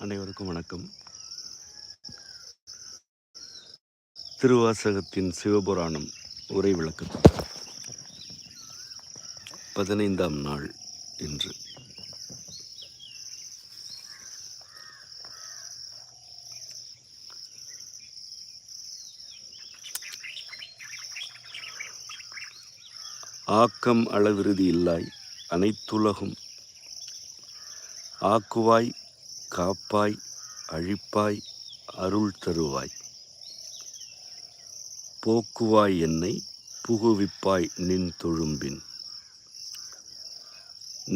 அனைவருக்கும் வணக்கம். திருவாசகத்தின் சிவபுராணம் உரை விளக்கத்துடன் 15ஆம் நாள் இன்று. ஆக்கம் அளவிறுதி இல்லாய் அனைத்துலகும் ஆக்குவாய் காப்பாய் அழிப்பாய் அருள் தருவாய் போக்குவாய் என்னை புகுவிப்பாய் நின் தொழும்பின்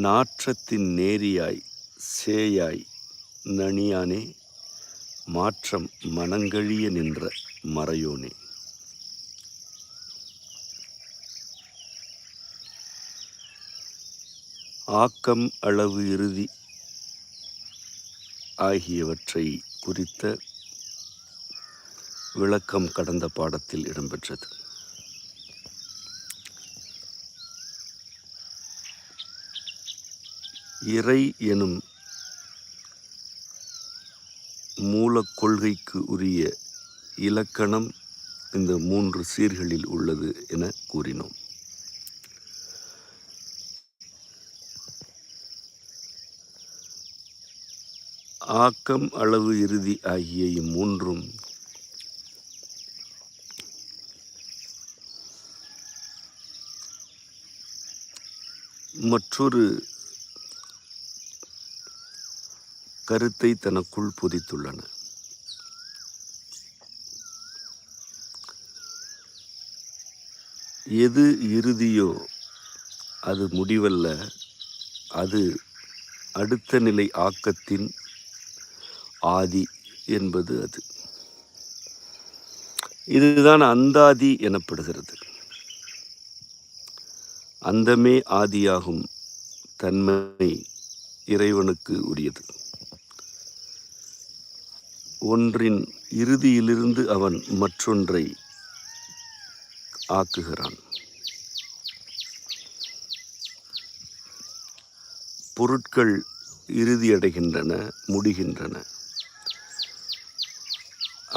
நாற்றத்தின் நேரியாய் சேயாய் நனியானே மாற்றம் மனங்கழிய நின்ற மறையோனே. ஆக்கம் அளவு இறுதி ஆகியவற்றை குறித்த விளக்கம் கடந்த பாடத்தில் இடம்பெற்றது. இறை எனும் மூலக் கொள்கைக்கு உரிய இலக்கணம் இந்த 3 சீர்களில் உள்ளது என கூறினோம். ஆக்கம் அளவு இறுதி ஆகிய இம்மூன்றும் மற்றொரு கருத்தை தனக்குள் பொதித்துள்ளன. எது இறுதியோ அது முடிவல்ல, அது அடுத்த நிலை ஆக்கத்தின் ஆதி என்பது அது. இதுதான் அந்தாதி எனப்படுகிறது. அந்தமே ஆதியாகும் தன்மை இறைவனுக்கு உரியது. ஒன்றின் இறுதியிலிருந்து அவன் மற்றொன்றை ஆக்குகிறான். பொருட்கள் இறுதியடைகின்றன, முடிகின்றன.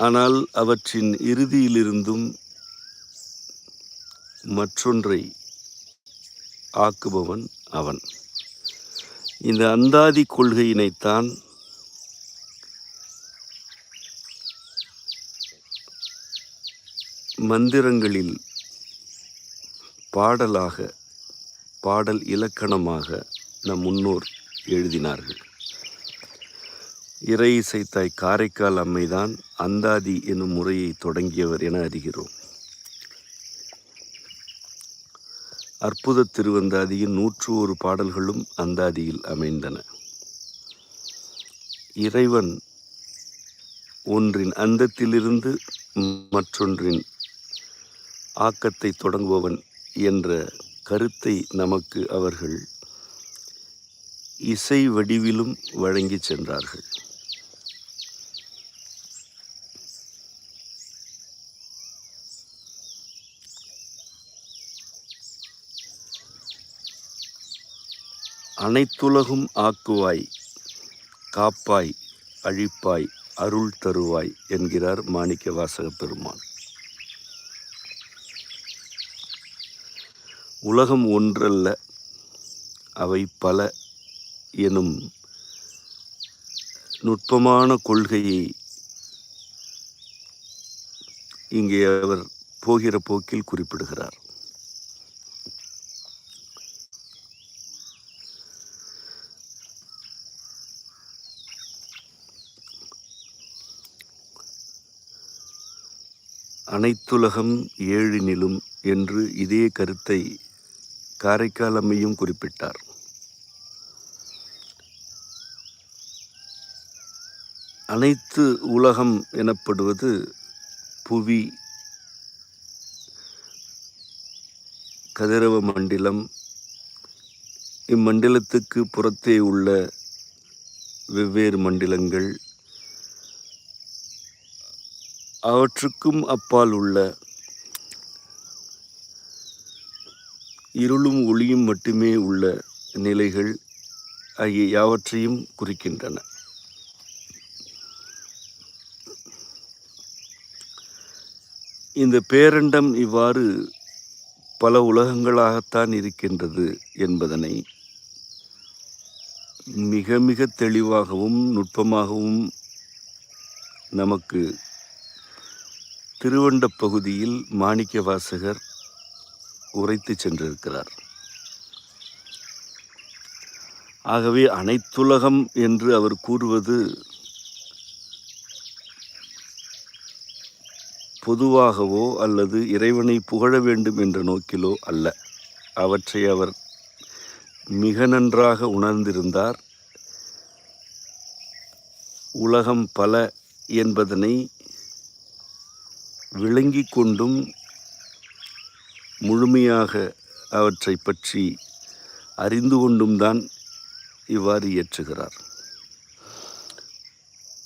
ஆனால் அவற்றின் இறுதியிலிருந்தும் மற்றொன்றை ஆக்குபவன் அவன். இந்த அந்தாதி கொள்கையினைத்தான் மந்திரங்களில் பாடல் இலக்கணமாக நம் முன்னோர் எழுதினார்கள். இறை இசைத்தாய் காரைக்கால் அம்மைதான் அந்தாதி எனும் முறையை தொடங்கியவர் என அறிகிறோம். அற்புத திருவந்தாதியின் 101 பாடல்களும் அந்தாதியில் அமைந்தன. இறைவன் ஒன்றின் அந்தத்திலிருந்து மற்றொன்றின் ஆக்கத்தை தொடங்குபவன் என்ற கருத்தை நமக்கு அவர்கள் இசை வடிவிலும் வழங்கி சென்றார்கள். அனைத்துலகும் ஆக்குவாய் காப்பாய் அழிப்பாய் அருள் தருவாய் என்கிறார் மாணிக்கவாசக பெருமான். உலகம் ஒன்றல்ல, அவை பல எனும் நுட்பமான கொள்கையை இங்கே அவர் போகிற போக்கில் குறிப்பிடுகிறார். அனைத்துலகம் ஏழினிலும் என்று இதே கருத்தை காரைக்கால் அம்மையும் குறிப்பிட்டார். அனைத்து உலகம் எனப்படுவது புவி, கதிரவ மண்டலம், இம்மண்டலத்துக்கு புறத்தே உள்ள வெவ்வேறு மண்டலங்கள், அவற்றுக்கும் அப்பால் உள்ள இருளும் ஒளியும் மட்டுமே உள்ள நிலைகள் ஆகிய யாவற்றையும் குறிக்கின்றன. இந்த பேரண்டம் இவ்வாறு பல உலகங்களாகத்தான் இருக்கின்றது என்பதனை மிக மிக தெளிவாகவும் நுட்பமாகவும் நமக்கு திருவண்டப் பகுதியில் மாணிக்கவாசகர் உரைத்து சென்றிருக்கிறார். ஆகவே அனைத்துலகம் என்று அவர் கூறுவது பொதுவாகவோ அல்லது இறைவனை புகழ வேண்டும் என்ற நோக்கிலோ அல்ல. அவற்றை அவர் மிக நன்றாக உணர்ந்திருந்தார். உலகம் பல என்பதனை விளங்கி கொண்டும் முழுமையாக அவற்றை பற்றி அறிந்து கொண்டும் தான் இவ்வாறு இயற்றுகிறார்.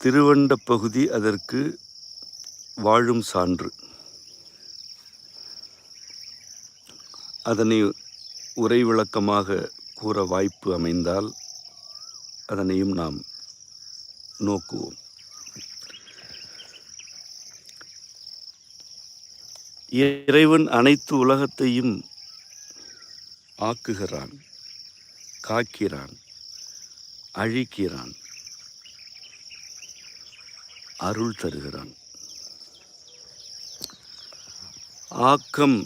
திருவண்டப் பகுதி அதற்கு வாழும் சான்று. அதனை உரை விளக்கமாக கூற வாய்ப்பு அமைந்தால் அதனையும் நாம் நோக்குவோம். இறைவன் அனைத்து உலகத்தையும் ஆக்குகிறான், காக்கிறான், அழிக்கிறான், அருள் தருகிறான். ஆக்கம்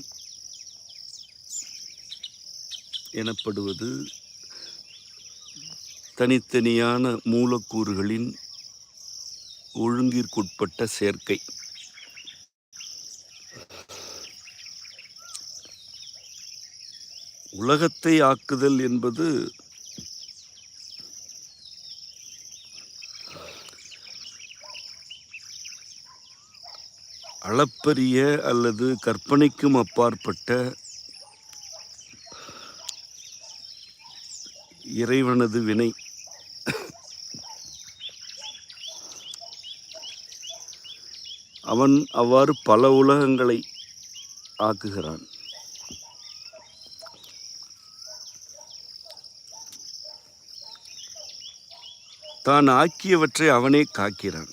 எனப்படுவது தனித்தனியான மூலக்கூறுகளின் ஒழுங்கிற்குட்பட்ட சேர்க்கை. உலகத்தை ஆக்குதல் என்பது அளப்பரிய அல்லது கற்பனைக்கும் அப்பாற்பட்ட இறைவனது வினை. அவன் அவ்வாறு பல உலகங்களை ஆக்குகிறான். தான் ஆக்கியவற்றை அவனே காக்கிறான்.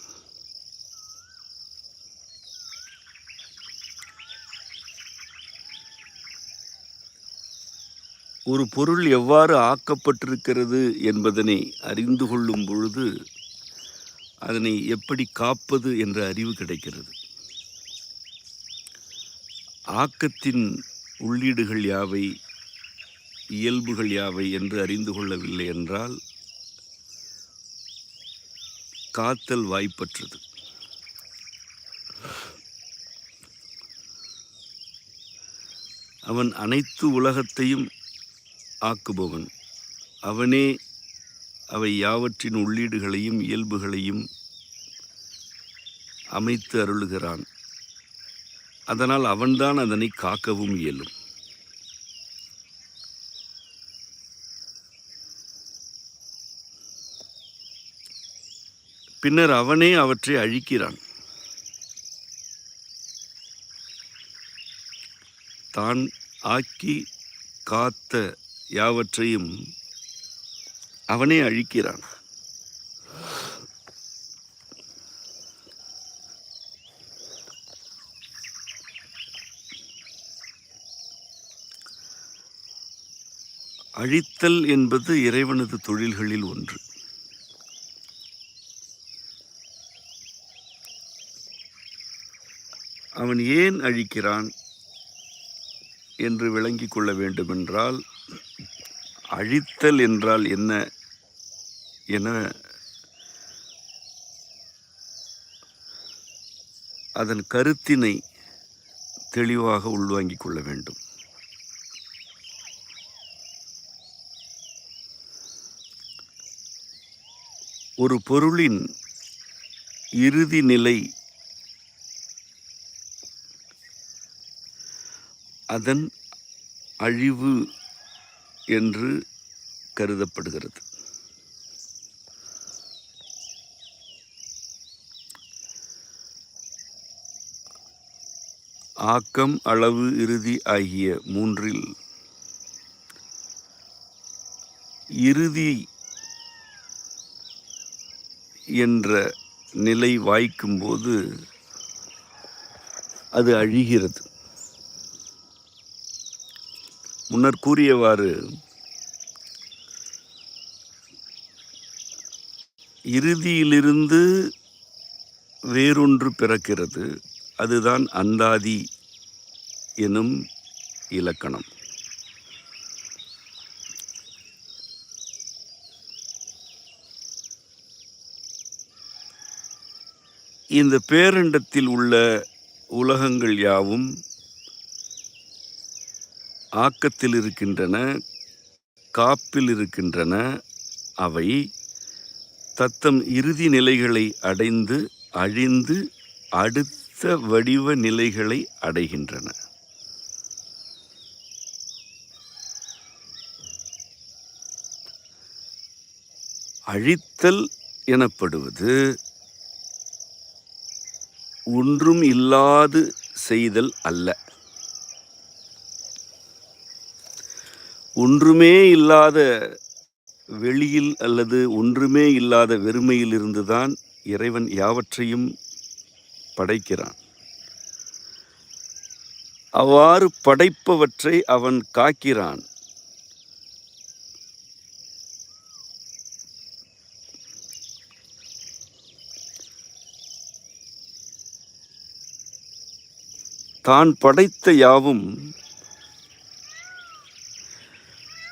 ஒரு பொருள் எவ்வாறு ஆக்கப்பட்டிருக்கிறது என்பதனை அறிந்து கொள்ளும் பொழுது அதனை எப்படி காப்பது என்ற அறிவு கிடைக்கிறது. ஆக்கத்தின் உள்ளீடுகள் யாவை, இயல்புகள் யாவை என்று அறிந்து கொள்ளவில்லை என்றால் காத்தல் வாய்ப்பற்றது. அவன் அனைத்து உலகத்தையும் ஆக்குபவன். அவனே அவை யாவற்றின் உள்ளீடுகளையும் இயல்புகளையும் அமைத்து அருளுகிறான். அதனால் அவன்தான் அதனை காக்கவும் இயலும். பின்னர் அவனே அவற்றை அழிக்கிறான். தான் ஆக்கி காத்த யாவற்றையும் அவனே அழிக்கிறான். அழித்தல் என்பது இறைவனது தொழில்களில் ஒன்று. அவன் ஏன் அழிக்கிறான் என்று விளங்கிக் கொள்ள வேண்டுமென்றால், அழித்தல் என்றால் என்ன என அதன் கருத்தினை தெளிவாக உள்வாங்கிக் கொள்ள வேண்டும். ஒரு பொருளின் இறுதி நிலை அதன் அழிவு என்று கருதப்படுகிறது. ஆக்கம், அளவு, இறுதி ஆகிய மூன்றில் இறுதி என்ற நிலை வாய்க்கும்போது அது அழிகிறது. முன்னர் கூறியவாறு இறுதியிலிருந்து வேறொன்று பிறக்கிறது. அதுதான் அந்தாதி எனும் இலக்கணம். இந்த பேரண்டத்தில் உள்ள உலகங்கள் யாவும் ஆக்கத்தில் இருக்கின்றன, காப்பில் இருக்கின்றன. அவை தத்தம் இறுதி நிலைகளை அடைந்து அழிந்து அடுத்த வடிவ நிலைகளை அடைகின்றன. அழித்தல் எனப்படுவது ஒன்றும் இல்லாது செய்தல் அல்ல. ஒன்றுமே இல்லாத வெளியில் அல்லது ஒன்றுமே இல்லாத வெறுமையில் இருந்துதான் இறைவன் யாவற்றையும் படைக்கிறான். அவ்வாறு படைப்பவற்றை அவன் காக்கிறான். தான் படைத்த யாவும்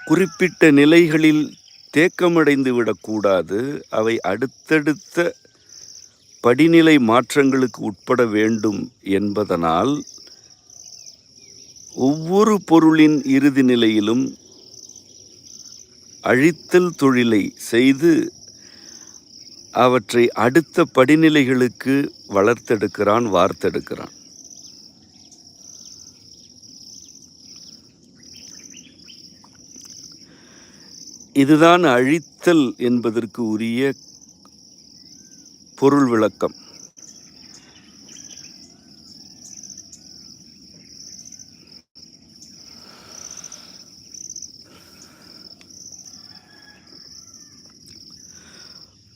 குறிப்பிட்ட நிலைகளில் தேக்கமடைந்து விடக்கூடாது. அவை அடுத்தடுத்த படிநிலை மாற்றங்களுக்கு உட்பட வேண்டும் என்பதனால் ஒவ்வொரு பொருளின் இறுதி நிலையிலும் அழித்தல் தொழிலை செய்து அவற்றை அடுத்த படிநிலைகளுக்கு வளர்த்தெடுக்கிறான், வார்த்தெடுக்கிறான். இதுதான் அழித்தல் என்பதற்கு உரிய பொருள் விளக்கம்.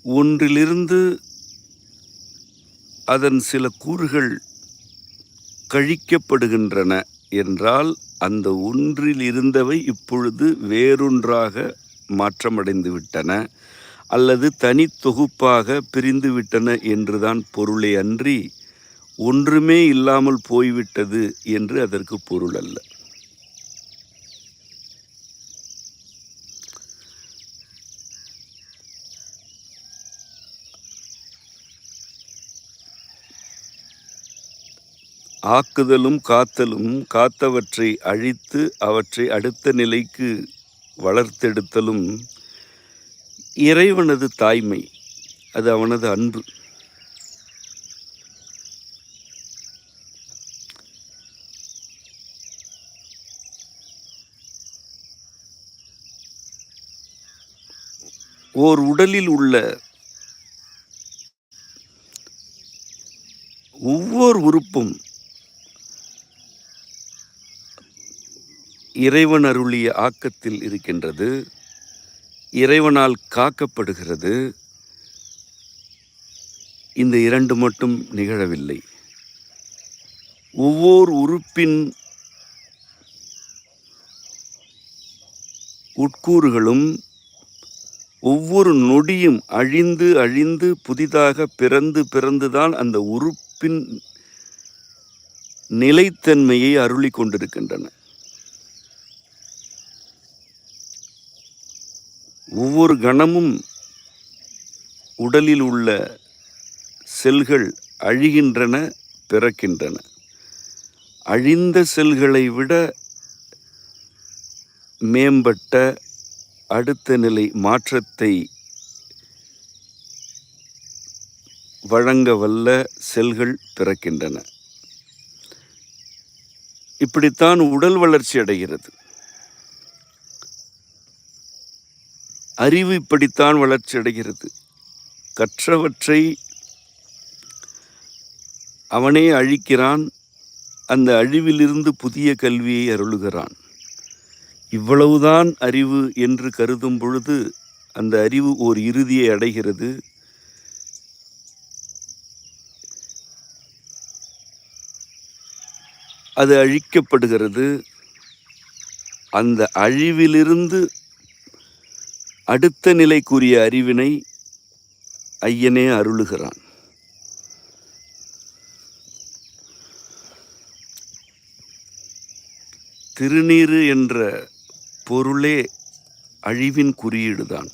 ஒன்றிலிருந்து அதன் சில கூறுகள் கழிக்கப்படுகின்றன என்றால் அந்த ஒன்றில் இருந்தவை இப்பொழுது வேறொன்றாக மாற்றமடைந்து விட்டன அல்லது தனி தொகுப்பாக பிரிந்து விட்டன என்றுதான் பொருளே அன்றி ஒன்றுமே இல்லாமல் போய்விட்டது என்று அதற்கு பொருள் அல்ல. ஆக்குதலும் காத்தலும், காத்தவற்றை அழித்து அவற்றை அடுத்த நிலைக்கு வளர்த்தெடுத்தலும் இறைவனது தாய்மை, அது அவனது அன்பு. ஓர் உடலில் உள்ள ஒவ்வொரு உறுப்பும் இறைவன் அருளிய ஆக்கத்தில் இருக்கின்றது, இறைவனால் காக்கப்படுகிறது. இந்த இரண்டு மட்டும் நிகழவில்லை. ஒவ்வொரு உறுப்பின் உட்கூறுகளும் ஒவ்வொரு நொடியும் அழிந்து அழிந்து புதிதாக பிறந்துதான் அந்த உறுப்பின் நிலைத்தன்மையை அருளி கொண்டிருக்கின்றன. ஒவ்வொரு கணமும் உடலில் உள்ள செல்கள் அழிகின்றன, பிறக்கின்றன. அழிந்த செல்களை விட மேம்பட்ட அடுத்த நிலை மாற்றத்தை வழங்க வல்ல செல்கள் பிறக்கின்றன. இப்படித்தான் உடல் வளர்ச்சி அடைகிறது. அறிவு இப்படித்தான் வளர்ச்சி அடைகிறது. கற்றவற்றை அவனே அழிக்கிறான், அந்த அழிவிலிருந்து புதிய கல்வியை அருளுகிறான். இவ்வளவுதான் அறிவு என்று கருதும் பொழுது அந்த அறிவு ஓர் இறுதியை அடைகிறது. அது அழிக்கப்படுகிறது. அந்த அழிவிலிருந்து அடுத்த நிலைக்குரிய அறிவினை ஐயனே அருளுகிறான். திருநீறு என்ற பொருளே அழிவின் குறியீடுதான்.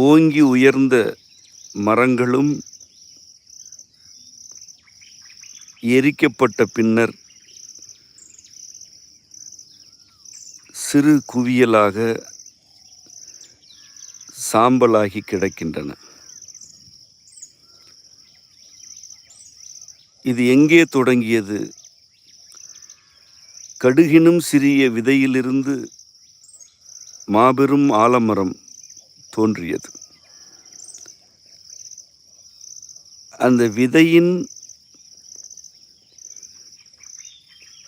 ஓங்கி உயர்ந்த மரங்களும் எரிக்கப்பட்ட பின்னர் சிறு குவியலாக சாம்பலாகி கிடக்கின்றன. இது எங்கே தொடங்கியது? கடுகினும் சிறிய விதையிலிருந்து மாபெரும் ஆலமரம் தோன்றியது. அந்த விதையின்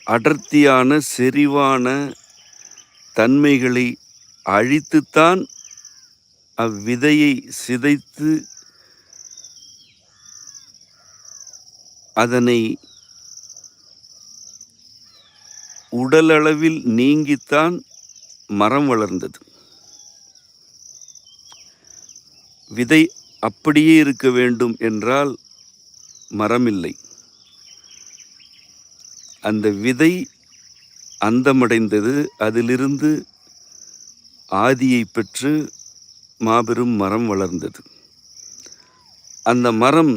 அடர்த்தியான செறிவான தன்மைகளை அழித்துத்தான் அவ்விதையை சிதைத்து அதனை உடலளவில் நீங்கித்தான் மரம் வளர்ந்தது. விதை அப்படியே இருக்க வேண்டும் என்றால் மரமில்லை. அந்த விதை அந்தமடைந்தது. அதிலிருந்து ஆதியை பெற்று மாபெரும் மரம் வளர்ந்தது. அந்த மரம்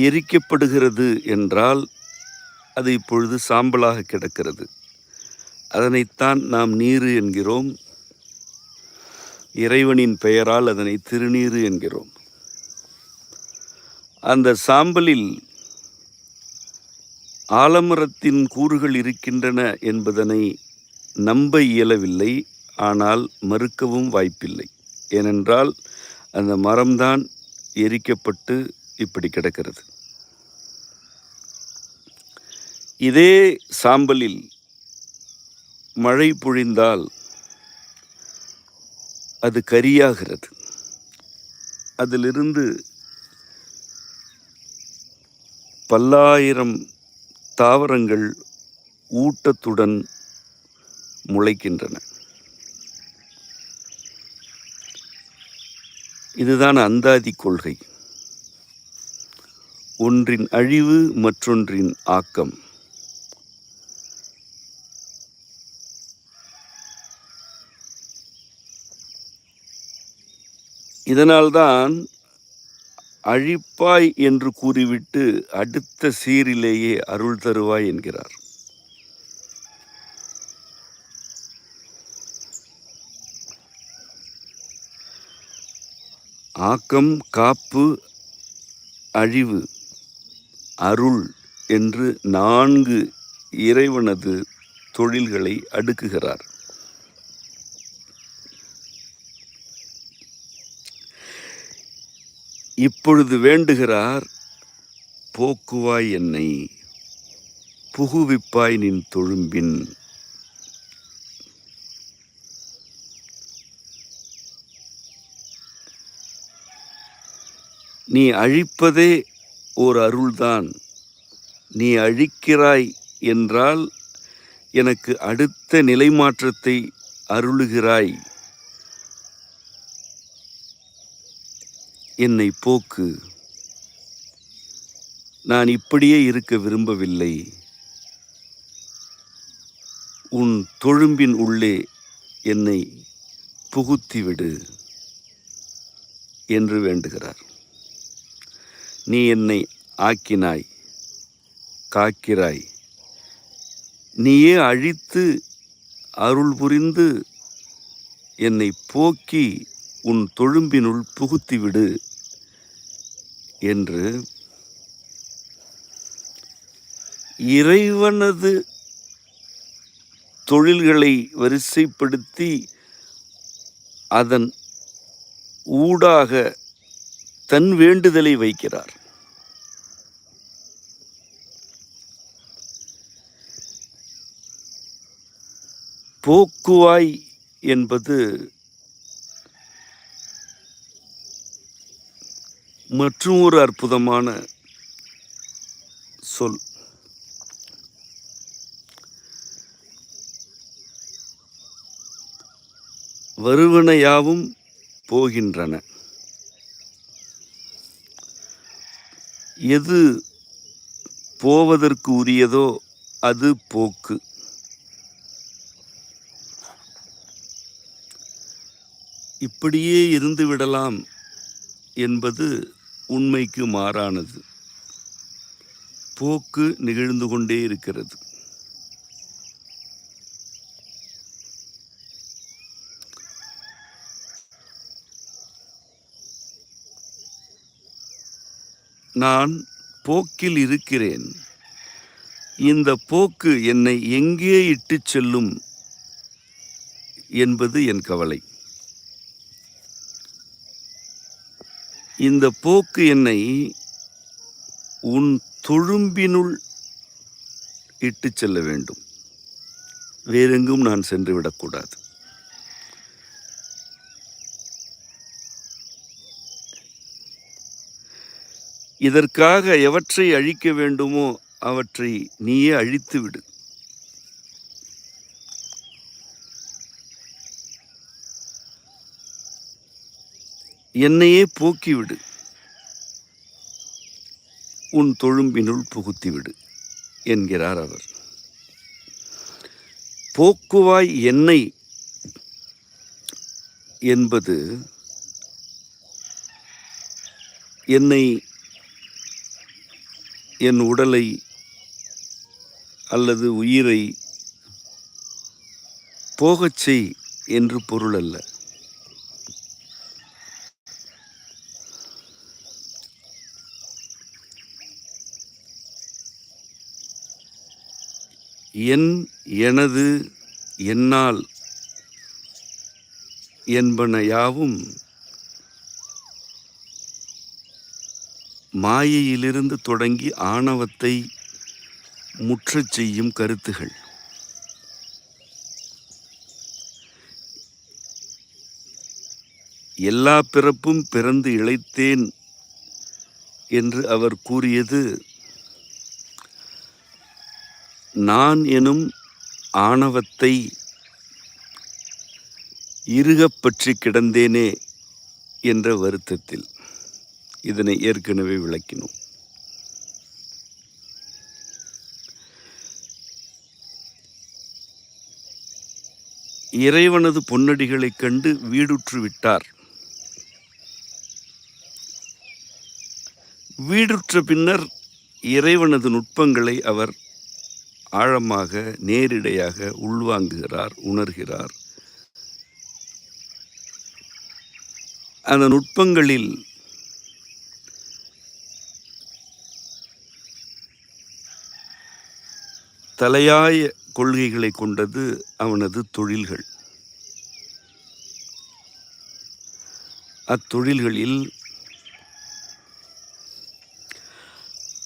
எரிக்கப்படுகிறது என்றால் அது இப்பொழுது சாம்பலாக கிடக்கிறது. அதனைத்தான் நாம் நீரு என்கிறோம். இறைவனின் பெயரால் அதனை திருநீறு என்கிறோம். அந்த சாம்பலில் ஆலமரத்தின் கூறுகள் இருக்கின்றன என்பதனை நம்ப இயலவில்லை. ஆனால் மறுக்கவும் வாய்ப்பில்லை. ஏனென்றால் அந்த மரம்தான் எரிக்கப்பட்டு இப்படி கிடக்கிறது. இதே சாம்பலில் மழை பொழிந்தால் அது கரியாகிறது. அதிலிருந்து பல்லாயிரம் தாவரங்கள் ஊட்டத்துடன் முளைக்கின்றன. இதுதான் அந்தாதி கொள்கை. ஒன்றின் அழிவு மற்றொன்றின் ஆக்கம். இதனால்தான் அழிப்பாய் என்று கூறிவிட்டு அடுத்த சீரிலேயே அருள் தருவாய் என்கிறார். ஆக்கம், காப்பு, அழிவு, அருள் என்று 4 இறைவனது தொழில்களை அடுக்குகிறார். இப்பொழுது வேண்டுகிறார், போக்குவாய் என்னை, புகுவிப்பாய் நின் தொழும்பின். நீ அழிப்பதே ஓர் அருள்தான். நீ அழிக்கிறாய் என்றால் எனக்கு அடுத்த நிலை மாற்றத்தை அருளுகிறாய். என்னை போக்கு. நான் இப்படியே இருக்க விரும்பவில்லை. உன் தொழும்பின் உள்ளே என்னை புகுத்திவிடு என்று வேண்டுகிறார். நீ என்னை ஆக்கினாய், காக்கிறாய். நீயே அழித்து அருள் புரிந்து என்னை போக்கி உன் தொழும்பினுள் புகுத்திவிடு என்று இறைவனது தொழில்களை வரிசைப்படுத்தி அதன் ஊடாக தன் வேண்டுதலை வைக்கிறார். போக்குவாய் என்பது மற்றும் ஒரு அற்புதமான சொல். வருவன யாவும் போகின்றன. எது போவதற்கு உரியதோ அது போக்கு. இப்படியே இருந்து விடலாம் என்பது உண்மைக்கு மாறானது. போக்கு நிகழ்ந்து கொண்டே இருக்கிறது. நான் போக்கில் இருக்கிறேன். இந்த போக்கு என்னை எங்கே இட்டுச் செல்லும் என்பது என் கவலை. இந்த போக்கு என்னை உன் தொழும்பினுள் இட்டுச் செல்ல வேண்டும். வேறெங்கும் நான் சென்று விடக்கூடாது. இதற்காக எவற்றை அழிக்க வேண்டுமோ அவற்றை நீயே அழித்து விடு. என்னையே போக்கிவிடு. உன் தொழும்பினுள் புகுத்திவிடு என்கிறார் அவர். போக்குவாய் என்னை என்பது என்னை, என் உடலை அல்லது உயிரை போகச் செய் என்று பொருள் அல்ல. என், எனது, என்னால் என்பன யாவும் மாயையிலிருந்து தொடங்கி ஆணவத்தை முற்றச் செய்யும் கருத்துகள். எல்லா பிறப்பும் பிறந்து இளைத்தேன் என்று அவர் கூறியது நான் எனும் ஆணவத்தை இறுகப் பற்றி கிடந்தேனே என்ற வருத்தத்தில். இதனை ஏற்கனவே விளக்கினோம். இறைவனது பொன்னடிகளைக் கண்டு வீடுற்று விட்டார். வீடுற்ற பின்னர் இறைவனது நுட்பங்களை அவர் ஆழமாக நேரிடையாக உள்வாங்குகிறார், உணர்கிறார். அந்த நுட்பங்களில் தலையாய கொள்கைகளை கொண்டது அவனது தொழில்கள். அத்தொழில்களில்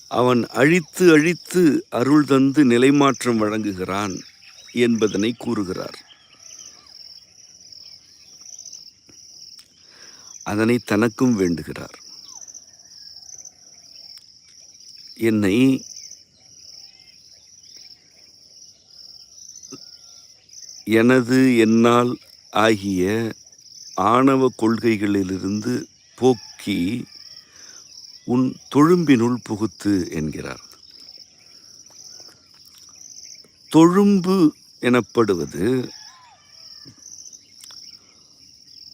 அவன் அழித்து அழித்து அருள் தந்து நிலைமாற்றம் வழங்குகிறான் என்பதனை கூறுகிறார். அதனை தனக்கும் வேண்டுகிறார். என்னை எனது, என்னால் ஆகிய ஆணவ கொள்கைகளிலிருந்து போக்கி உன் தொழும்பினுள் புகுத்து என்கிறார். தொழும்பு எனப்படுவது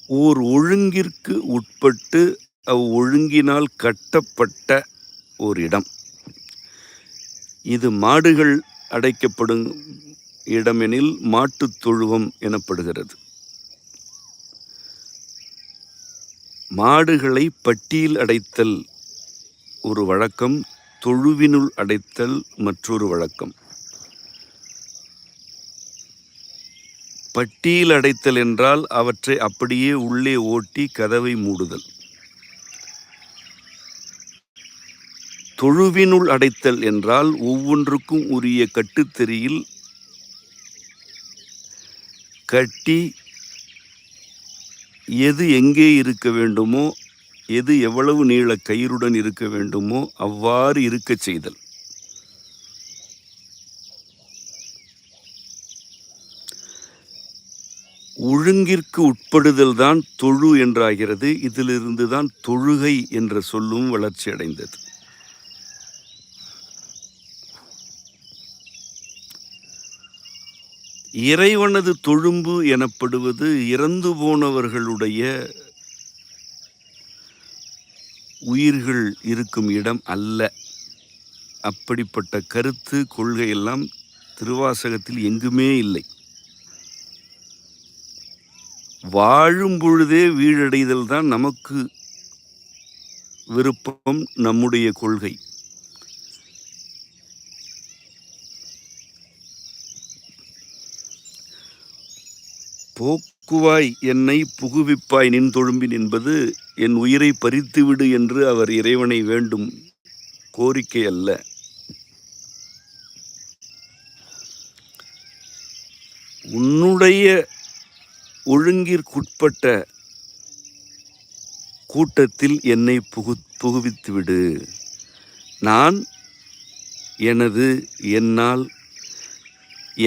ஓர் ஒழுங்கிற்கு உட்பட்டு அவ்வொழுங்கினால் கட்டப்பட்ட ஓர் இடம். இது மாடுகள் அடைக்கப்படும் இடமெனில் மாட்டுத் தொழுவம் எனப்படுகிறது. மாடுகளை பட்டியில் அடைத்தல் ஒரு வழக்கம், தொழுவினுள் அடைத்தல் மற்றொரு வழக்கம். பட்டியில் அடைத்தல் என்றால் அவற்றை அப்படியே உள்ளே ஓட்டி கதவை மூடுதல். தொழுவினுள் அடைத்தல் என்றால் ஒவ்வொன்றுக்கும் உரிய கட்டுத்தெறியில் கட்டி எது எங்கே இருக்க வேண்டுமோ, எது எவ்வளவு நீள கயிறுடன் இருக்க வேண்டுமோ அவ்வாறு இருக்கச் செய்தல். ஒழுங்கிற்கு உட்படுதல் தான் தொழு என்றாகிறது. இதிலிருந்து தான் தொழுகை என்ற சொல்லும் வளர்ச்சி அடைந்தது. இறைவனது தொழும்பு எனப்படுவது இறந்து போனவர்களுடைய உயிர்கள் இருக்கும் இடம் அல்ல. அப்படிப்பட்ட கருத்து கொள்கையெல்லாம் திருவாசகத்தில் எங்குமே இல்லை. வாழும் பொழுதே வீழடைதல் தான் நமக்கு விருப்பம், நம்முடைய கொள்கை. போக்குவாய் என்னை புகுவிப்பாய் நின் தொழும்பின் என்பது என் உயிரை பறித்துவிடு என்று அவர் இறைவனை வேண்டும் கோரிக்கை அல்ல. உன்னுடைய ஒழுங்கிற்குட்பட்ட கூட்டத்தில் என்னை புகுவித்துவிடு. நான் எனது, என்னால்,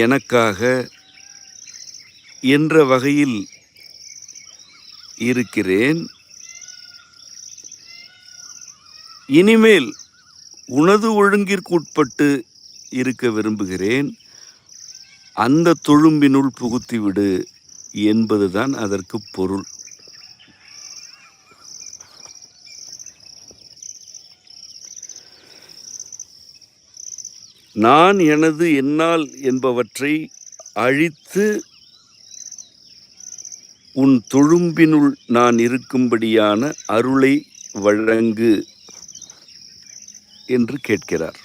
எனக்காக என்ற வகையில் இருக்கிறேன். இனிமேல் உனது ஒழுங்கிற்கு உட்பட்டு இருக்க விரும்புகிறேன். அந்த தொழும்பினுள் புகுத்திவிடு என்பதுதான் அதற்கு பொருள். நான், எனது, என்னால் என்பவற்றை அழித்து உன் தொழும்பினுள் நான் இருக்கும்படியான அருளை வழங்கு என்று கேட்கிறார்.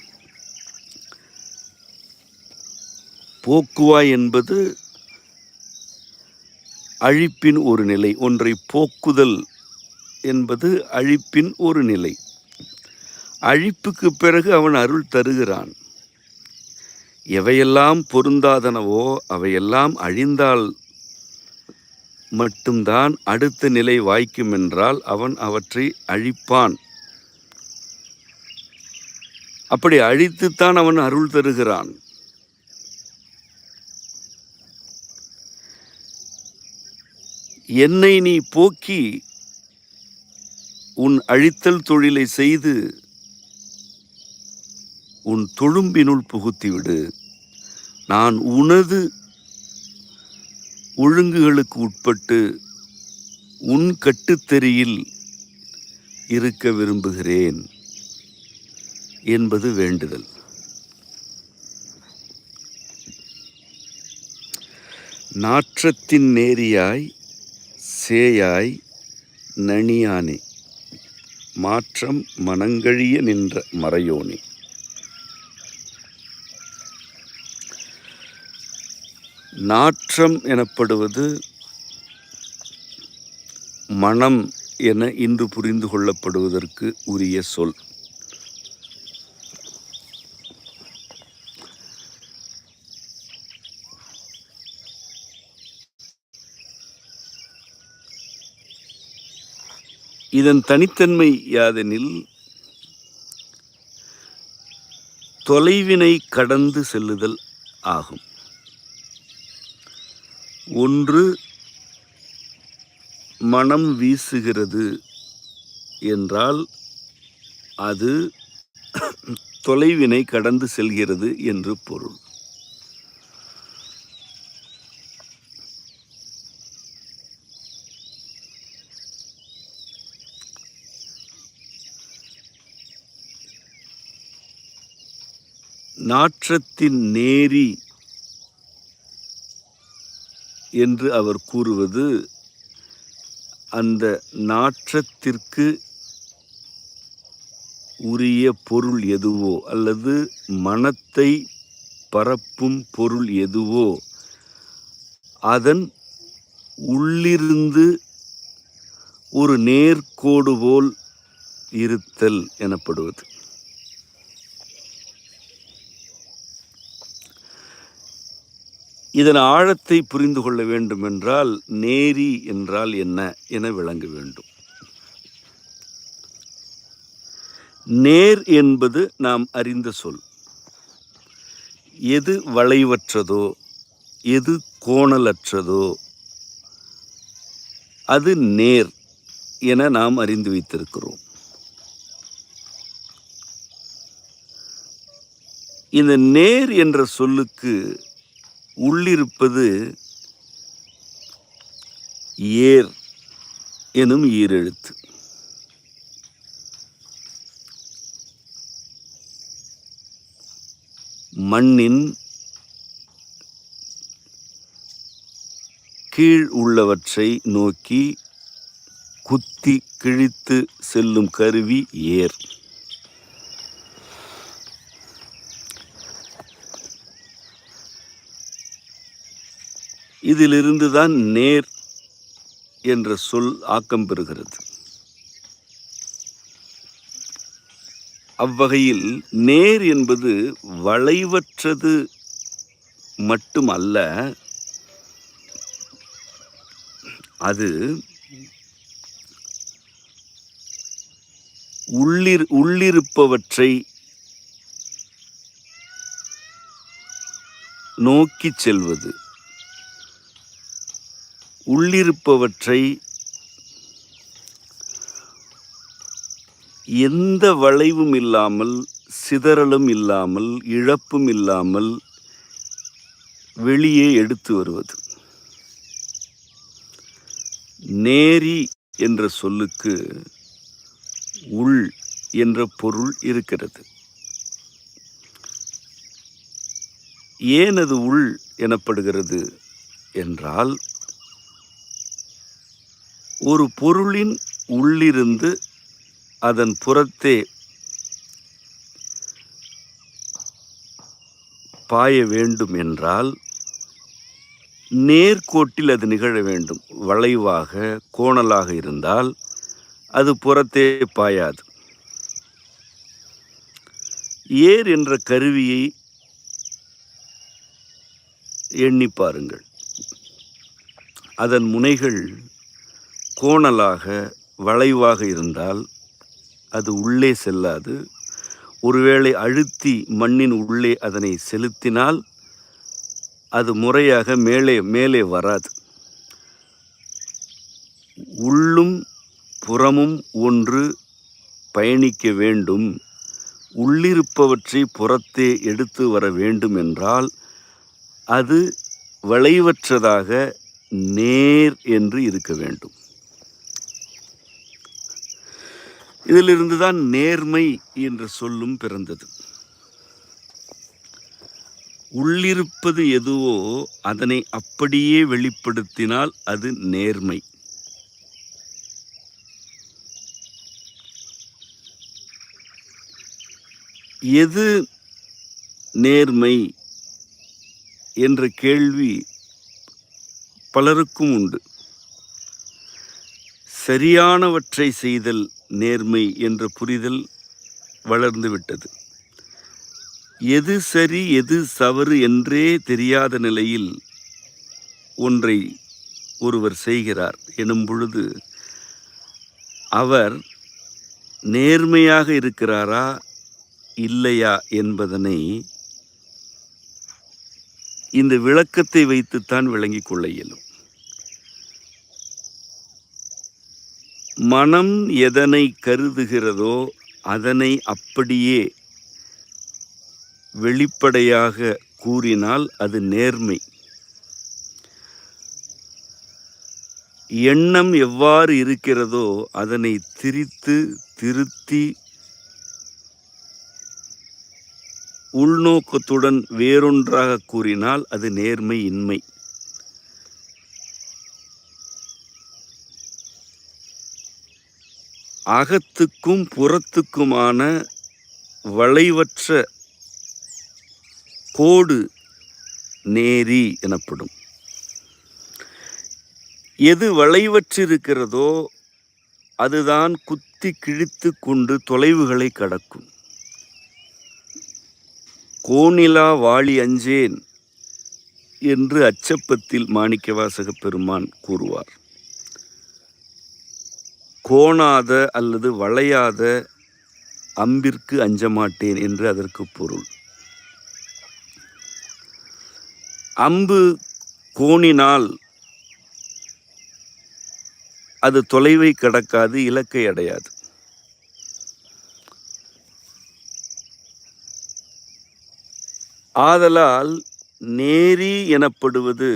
போக்குவாய் என்பது அழிப்பின் ஒரு நிலை. ஒன்றை போக்குதல் என்பது அழிப்பின் ஒரு நிலை. அழிப்புக்கு பிறகு அவன் அருள் தருகிறான். எவையெல்லாம் பொருந்தாதனவோ அவையெல்லாம் அழிந்தால் மட்டும்தான் அடுத்த நிலை வாய்க்கும் என்றால் அவன் அவற்றை அழிப்பான். அப்படி அழித்துத்தான் அவன் அருள் தருகிறான். என்னை நீ போக்கி உன் அழித்தல் தொழிலை செய்து உன் தொழும்பினுள் புகுத்திவிடு. நான் உனது ஒழுங்குகளுக்கு உட்பட்டு உன் கட்டுத்தெறியில் இருக்க விரும்புகிறேன் என்பது வேண்டுதல். நாற்றத்தின் நேரியாய் சேயாய் நனியானே மாற்றம் மனங்கழிய நின்ற மறையோனே. நாற்றம் எனப்படுவது மனம் என இன்று புரிந்து கொள்ளப்படுவதற்கு உரிய சொல். இதன் தனித்தன்மை யாதெனில் தொலைவினை கடந்து செல்லுதல் ஆகும். ஒன்று மனம் வீசுகிறது என்றால் அது தொலைவினை கடந்து செல்கிறது என்று பொருள். நாற்றத்தின் நேரி என்று அவர் கூறுவது அந்த நாற்றத்திற்கு உரிய பொருள் எதுவோ அல்லது மனத்தை பரப்பும் பொருள் எதுவோ அதன் உள்ளிருந்து ஒரு நேர்கோடு போல் இருத்தல் எனப்படுவது. இதன் ஆழத்தை புரிந்து கொள்ள வேண்டும் என்றால் நேரி என்றால் என்ன என விளங்க வேண்டும். நேர் என்பது நாம் அறிந்த சொல். எது வளைவற்றதோ, எது கோணலற்றதோ, அது நேர் என நாம் அறிந்து வைத்திருக்கிறோம். இந்த நேர் என்ற சொல்லுக்கு உள்ளிருப்பது ஏர் எனும் ஈரெழுத்து. மண்ணின் கீழ் உள்ளவற்றை நோக்கி குத்தி கிழித்து செல்லும் கருவி ஏர். இதிலிருந்துதான் நேர் என்ற சொல் ஆக்கம் பெறுகிறது. அவ்வகையில் நேர் என்பது வளைவற்றது மட்டுமல்ல, அது உள்ளிருப்பவற்றை நோக்கிச் செல்வது. உள்ளிருப்பவற்றை எந்த வளைவும் இல்லாமல், சிதறலும் இல்லாமல், இழப்பும் இல்லாமல் வெளியே எடுத்து வருவது. நேரி என்ற சொல்லுக்கு உள் என்ற பொருள் இருக்கிறது. ஏன் அது உள் எனப்படுகிறது என்றால், ஒரு பொருளின் உள்ளிருந்து அதன் புறத்தே பாய வேண்டும் என்றால் நேர்கோட்டில் அது நிகழ வேண்டும். வளைவாக, கோணலாக இருந்தால் அது புறத்தே பாயாது. ஏர் என்ற கருவியை எண்ணி பாருங்கள். அதன் முனைகள் கோணலாக, வளைவாக இருந்தால் அது உள்ளே செல்லாது. ஒருவேளை அழுத்தி மண்ணின் உள்ளே அதனை செலுத்தினால் அது முறையாக மேலே வராது. உள்ளும் புறமும் ஒன்று பயணிக்க வேண்டும், உள்ளிருப்பவற்றை புறத்தே எடுத்து வர வேண்டும் என்றால் அது வளைவற்றதாக நேர் என்று இருக்க வேண்டும். இதிலிருந்துதான் நேர்மை என்ற சொல்லும் பிறந்தது. உள்ளிருப்பது எதுவோ அதனை அப்படியே வெளிப்படுத்தினால் அது நேர்மை. எது நேர்மை என்ற கேள்வி பலருக்கும் உண்டு. சரியானவற்றை செய்தல் நேர்மை என்ற புரிதல் வளர்ந்துவிட்டது. எது சரி எது தவறு என்றே தெரியாத நிலையில் ஒன்றை ஒருவர் செய்கிறார் எனும் பொழுது அவர் நேர்மையாக இருக்கிறாரா இல்லையா என்பதனை இந்த விளக்கத்தை வைத்துத்தான் விளங்கிக் கொள்ள இயலும். மனம் எதனை கருதுகிறதோ அதனை அப்படியே வெளிப்படையாக கூறினால் அது நேர்மை. எண்ணம் எவ்வாறு இருக்கிறதோ அதனை திரித்து திருத்தி உள்நோக்கத்துடன் வேறொன்றாக கூறினால் அது நேர்மை இன்மை. அகத்துக்கும் புறத்துக்குமான வளைவற்ற கோடு நேரி எனப்படும். எது வளைவற்றிருக்கிறதோ அதுதான் குத்தி கிழித்து கொண்டு தொலைவுகளை கடக்கும். கோணிலா வாளி அஞ்சேன் என்று அச்சப்பத்தில் மாணிக்கவாசக பெருமான் கூறுவார். கோணாத அல்லது வளையாத அம்பிற்கு அஞ்சமாட்டேன் என்று அதற்கு பொருள். அம்பு கோணினால் அது தொலைவை கடக்காது, இலக்கை அடையாது. ஆதலால் நேரி எனப்படுவது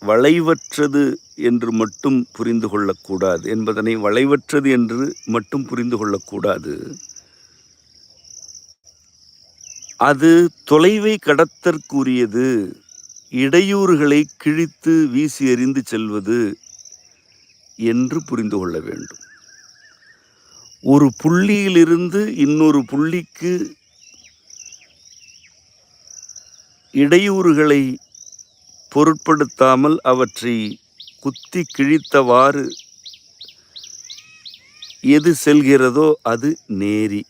வளைவற்றது என்று மட்டும் புரிந்து கொள்ளக்கூடாது என்பதனை வளைவற்றது என்று மட்டும் புரிந்து கொள்ளக்கூடாது. அது தொலைவை கடத்தற்குரியது, இடையூறுகளை கிழித்து வீசி எறிந்து செல்வது என்று புரிந்து கொள்ள வேண்டும். ஒரு புள்ளியிலிருந்து இன்னொரு புள்ளிக்கு இடையூறுகளை பொருட்படுத்தாமல் அவற்றை குத்தி கிழித்தவாறு எது செல்கிறதோ அது நேரி.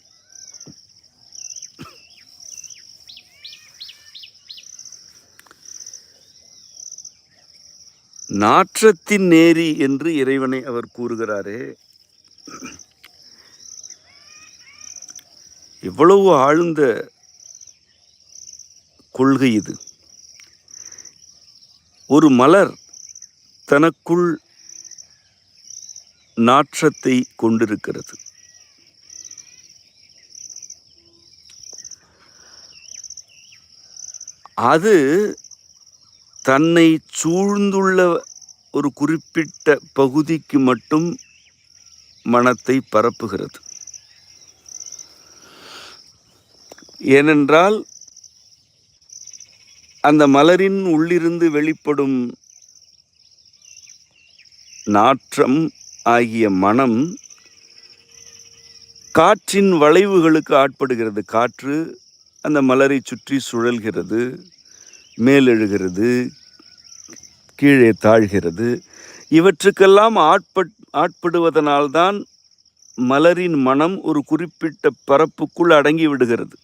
நாற்றத்தின் நேரி என்று இறைவனை அவர் கூறுகிறாரே, எவ்வளவு ஆழ்ந்த கொள்கை இது. ஒரு மலர் தனக்குள் நாற்றத்தை கொண்டிருக்கிறது. அது தன்னை சூழ்ந்துள்ள ஒரு குறிப்பிட்ட பகுதிக்கு மட்டும் மனத்தை பரப்புகிறது. ஏனென்றால் அந்த மலரின் உள்ளிருந்து வெளிப்படும் நாற்றம் ஆகிய மனம் காற்றின் வளைவுகளுக்கு ஆட்படுகிறது. காற்று அந்த மலரை சுற்றி சுழல்கிறது, மேலெழுகிறது, கீழே தாழ்கிறது. இவற்றுக்கெல்லாம் ஆட்படுவதனால்தான் மலரின் மனம் ஒரு குறிப்பிட்ட பரப்புக்குள் அடங்கி விடுகிறது.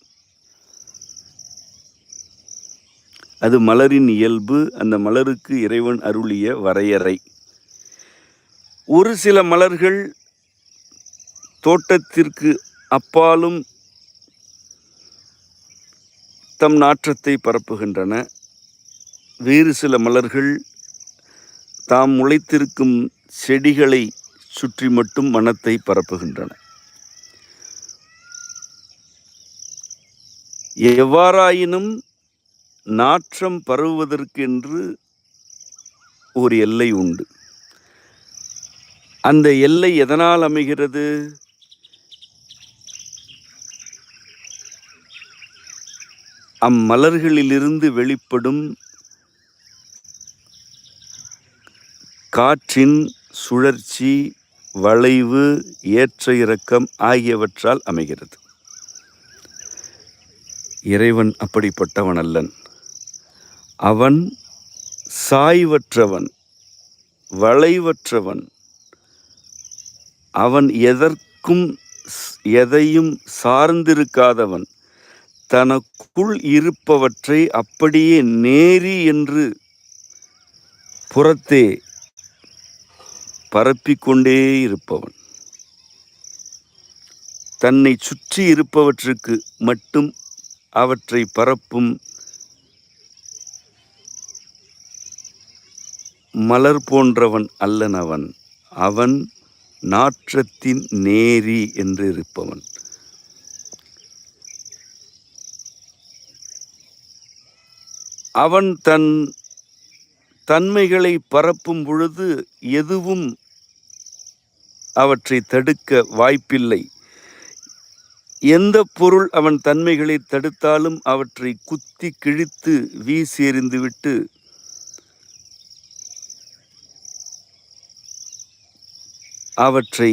அது மலரின் இயல்பு, அந்த மலருக்கு இறைவன் அருளிய வரையறை. ஒரு சில மலர்கள் தோட்டத்திற்கு அப்பாலும் தம் நாற்றத்தை பரப்புகின்றன. வேறு சில மலர்கள் தாம் முளைத்திருக்கும் செடிகளை சுற்றி மட்டும் மனத்தை பரப்புகின்றன. எவ்வாறாயினும் நாற்றம் பரவுவதற்கென்று ஒரு எல்லை உண்டு. அந்த எல்லை எதனால் அமைகிறது? அம்மலர்களிலிருந்து வெளிப்படும் காற்றின் சுழற்சி, வளைவு, ஏற்ற இறக்கம் ஆகியவற்றால் அமைகிறது. இறைவன் அப்படிப்பட்டவன் அல்லன். அவன் சாய்வற்றவன், வளைவற்றவன். அவன் எதற்கும் எதையும் சார்ந்திருக்காதவன். தனக்குள் இருப்பவற்றை அப்படியே நேரி என்று புறத்தே பரப்பிக்கொண்டே இருப்பவன். தன்னை சுற்றி இருப்பவற்றுக்கு மட்டும் அவற்றை பரப்பும் மலர் போன்றவன் அல்லன் அவன். அவன் நாற்றத்தின் நேரி என்று இருப்பவன். அவன் தன் தன்மைகளை பரப்பும் பொழுது எதுவும் அவற்றை தடுக்க வாய்ப்பில்லை. எந்த பொருள் அவன் தன்மைகளை தடுத்தாலும் அவற்றை குத்தி கிழித்து வீசி எறிந்துவிட்டு அவற்றை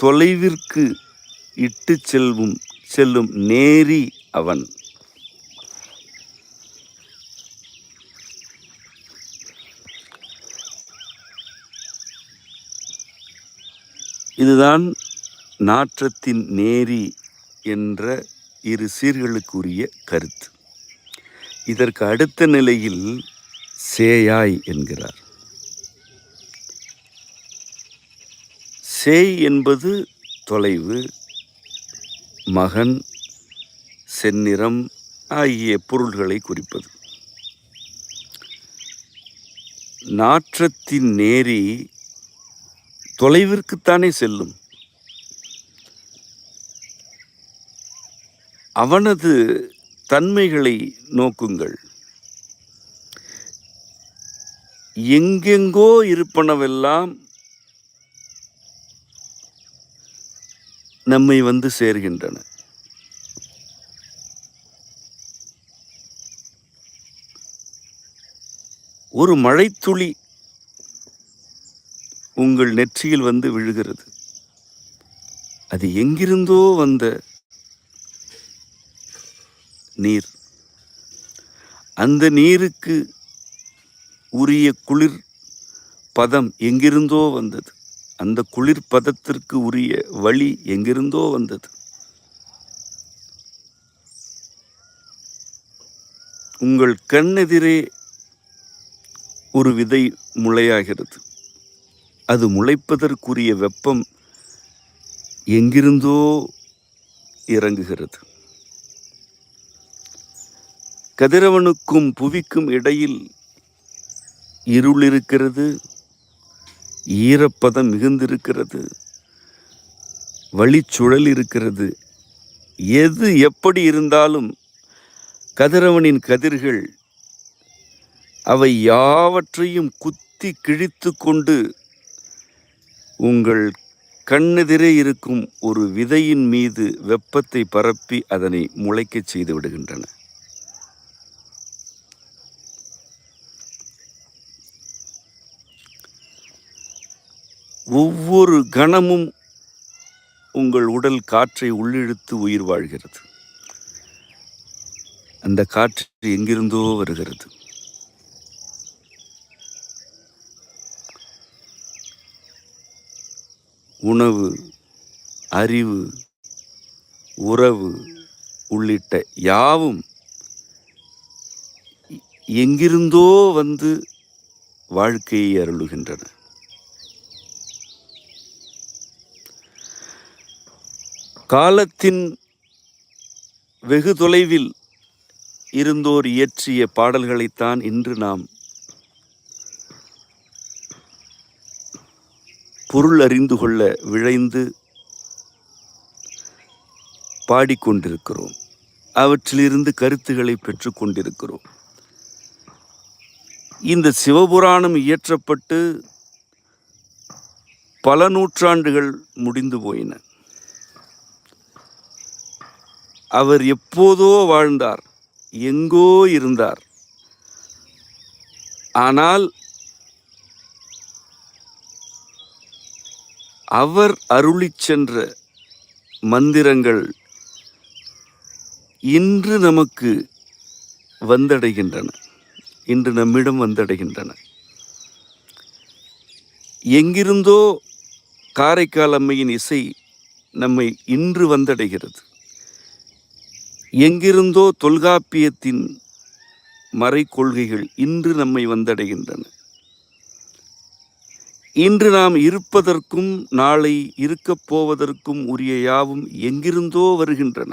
தொலைவிற்கு இட்டு செல்லும் நேரி அவன். இதுதான் நாற்றத்தின் நேரி என்ற இரு சீர்களுக்குரிய கருத்து. இதற்கு அடுத்த நிலையில் சேயாய் என்கிறார். சேய் என்பது தொலைவு, மகன், செந்நிறம் ஆகிய பொருள்களை குறிப்பது. நாற்றத்தின் நேரி தொலைவிற்குத்தானே செல்லும். அவனது தன்மைகளை நோக்குங்கள். எங்கெங்கோ இருப்பனவெல்லாம் நம்மை வந்து சேர்கின்றன. ஒரு மழைத்துளி உங்கள் நெற்றியில் வந்து விழுகிறது. அது எங்கிருந்தோ வந்த நீர். அந்த நீருக்கு உரிய குளிர் பதம் எங்கிருந்தோ வந்தது. அந்த குளிர் பதத்திற்கு உரிய வழி எங்கிருந்தோ வந்தது. உங்கள் கண்ணெதிரே ஒரு விதை முளையாகிறது. அது முளைப்பதற்குரிய வெப்பம் எங்கிருந்தோ இறங்குகிறது. கதிரவனுக்கும் புவிக்கும் இடையில் இருள் இருக்கிறது, ஈரப்பதம் மிகுந்திருக்கிறது, வழிச்சுழல் இருக்கிறது. எது எப்படி இருந்தாலும் கதிரவனின் கதிர்கள் அவை யாவற்றையும் குத்தி கிழித்து கொண்டு உங்கள் கண்ணெதிரே இருக்கும் ஒரு விதையின் மீது வெப்பத்தை பரப்பி அதனை முளைக்கச் செய்து விடுகின்றன. ஒவ்வொரு கணமும் உங்கள் உடல் காற்றை உள்ளிழுத்து உயிர் வாழ்கிறது. அந்த காற்று எங்கிருந்தோ வருகிறது. உணவு, அறிவு, உறவு உள்ளிட்ட யாவும் எங்கிருந்தோ வந்து வாழ்க்கையை அருளுகின்றன. காலத்தின் வெகு தொலைவில் இருந்தோர் இயற்றிய பாடல்களைத்தான் இன்று நாம் பொருள் அறிந்து கொள்ள விழைந்து பாடிக்கொண்டிருக்கிறோம். அவற்றிலிருந்து கருத்துக்களை பெற்றுக்கொண்டிருக்கிறோம். இந்த சிவபுராணம் இயற்றப்பட்டு பல நூற்றாண்டுகள் முடிந்து போயின. அவர் எப்போதோ வாழ்ந்தார், எங்கோ இருந்தார். ஆனால் அவர் அருளிச் சென்ற மந்திரங்கள் இன்று நமக்கு வந்தடைகின்றன, இன்று நம்மிடம் வந்தடைகின்றன. எங்கிருந்தோ காரைக்கால் அம்மையின் இசை நம்மை இன்று வந்தடைகிறது. எங்கிருந்தோ தொல்காப்பியத்தின் மறைக்கொள்கைகள் இன்று நம்மை வந்தடைகின்றன. இன்று நாம் இருப்பதற்கும் நாளை இருக்கப் போவதற்கும் உரிய யாவும் எங்கிருந்தோ வருகின்றன.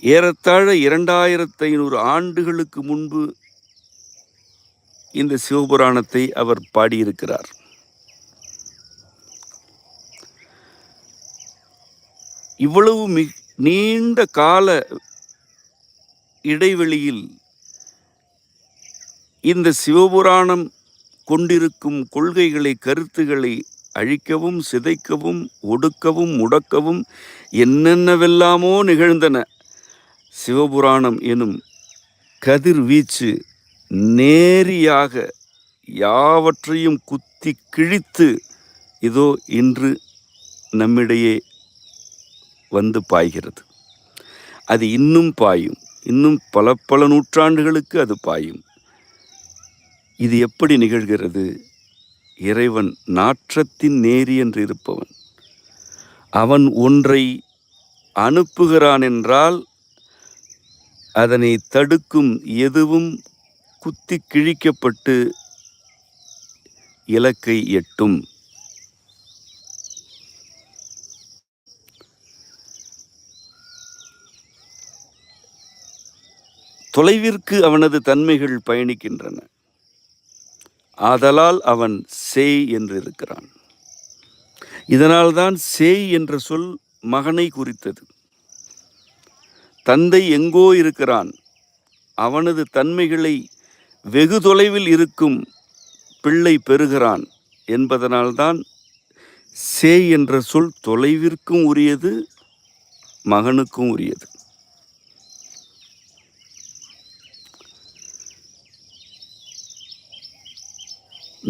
ஏறத்தாழ 2500 ஆண்டுகளுக்கு முன்பு இந்த சிவபுராணத்தை அவர் பாடியிருக்கிறார். இவ்வளவு நீண்ட கால இடைவெளியில் இந்த சிவபுராணம் கொண்டிருக்கும் கொள்கைகளை, கருத்துக்களை அழிக்கவும், சிதைக்கவும், ஒடுக்கவும், முடக்கவும் என்னென்னவெல்லாமோ நிகழ்ந்தன. சிவபுராணம் எனும் கதிர்வீச்சு நேரியாக யாவற்றையும் குத்தி கிழித்து இதோ இன்று நம்மிடையே வந்து பாய்கிறது. அது இன்னும் பாயும், இன்னும் பல நூற்றாண்டுகளுக்கு அது பாயும். இது எப்படி நிகழ்கிறது? இறைவன் நாற்றத்தின் நேரி என்று இருப்பவன். அவன் ஒன்றை அனுப்புகிறான் என்றால் அதனை தடுக்கும் எதுவும் குத்தி கிழிக்கப்பட்டு இலக்கை எட்டும். தொலைவிற்கு அவனது தன்மைகள் பயணிக்கின்றன. ஆதலால் அவன் சேய் என்று இருக்கிறான். இதனால்தான் சேய் என்ற சொல் மகனை குறித்தது. தந்தை எங்கோ இருக்கிறான், அவனது தன்மைகளை வெகு தொலைவில் இருக்கும் பிள்ளை பெறுகிறான் என்பதனால்தான் சேய் என்ற சொல் தொலைவிற்கும் உரியது, மகனுக்கும் உரியது.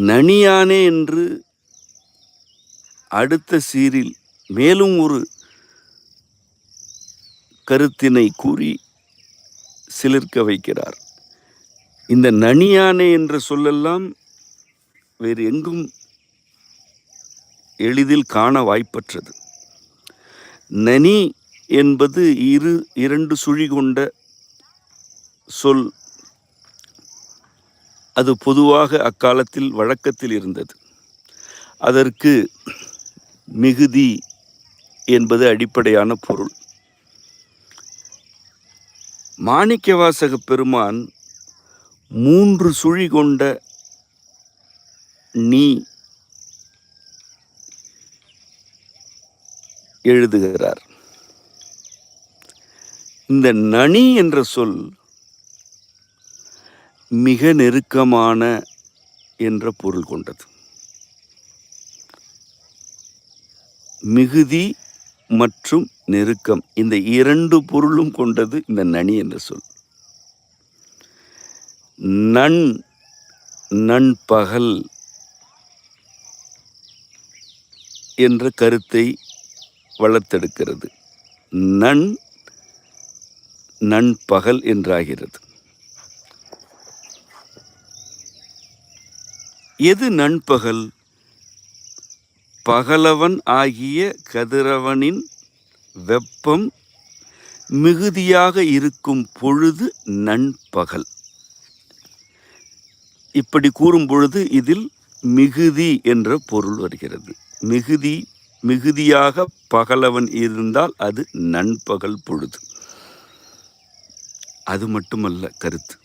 நனியானே என்று அடுத்த சீரில் மேலும் ஒரு கருத்தினை கூறி சிலிர்க்க வைக்கிறார். இந்த நனியானே என்ற சொல்லெல்லாம் வேறு எங்கும் எளிதில் காண வாய்ப்பற்றது. நனி என்பது இரண்டு சுழி கொண்ட சொல். அது பொதுவாக அக்காலத்தில் வழக்கத்தில் இருந்தது. அதற்கு மிகுதி என்பது அடிப்படையான பொருள். மாணிக்கவாசக பெருமான் 3 சுழி கொண்ட நீ எழுதுகிறார். இந்த நனி என்ற சொல் மிக நெருக்கமான என்ற பொருள் கொண்டது. மிகுதி மற்றும் நெருக்கம், இந்த 2 பொருளும் கொண்டது இந்த நனி என்ற சொல். நண்பகல் என்ற கருத்தை வளர்த்தெடுக்கிறது. நண்பகல் என்றாகிறது. எது நண்பகல்? பகலவன் ஆகிய கதிரவனின் வெப்பம் மிகுதியாக இருக்கும் பொழுது நண்பகல். இப்படி கூறும் பொழுது இதில் மிகுதி என்ற பொருள் வருகிறது. மிகுதியாக பகலவன் இருந்தால் அது நண்பகல் பொழுது. அது மட்டுமல்ல கருத்து.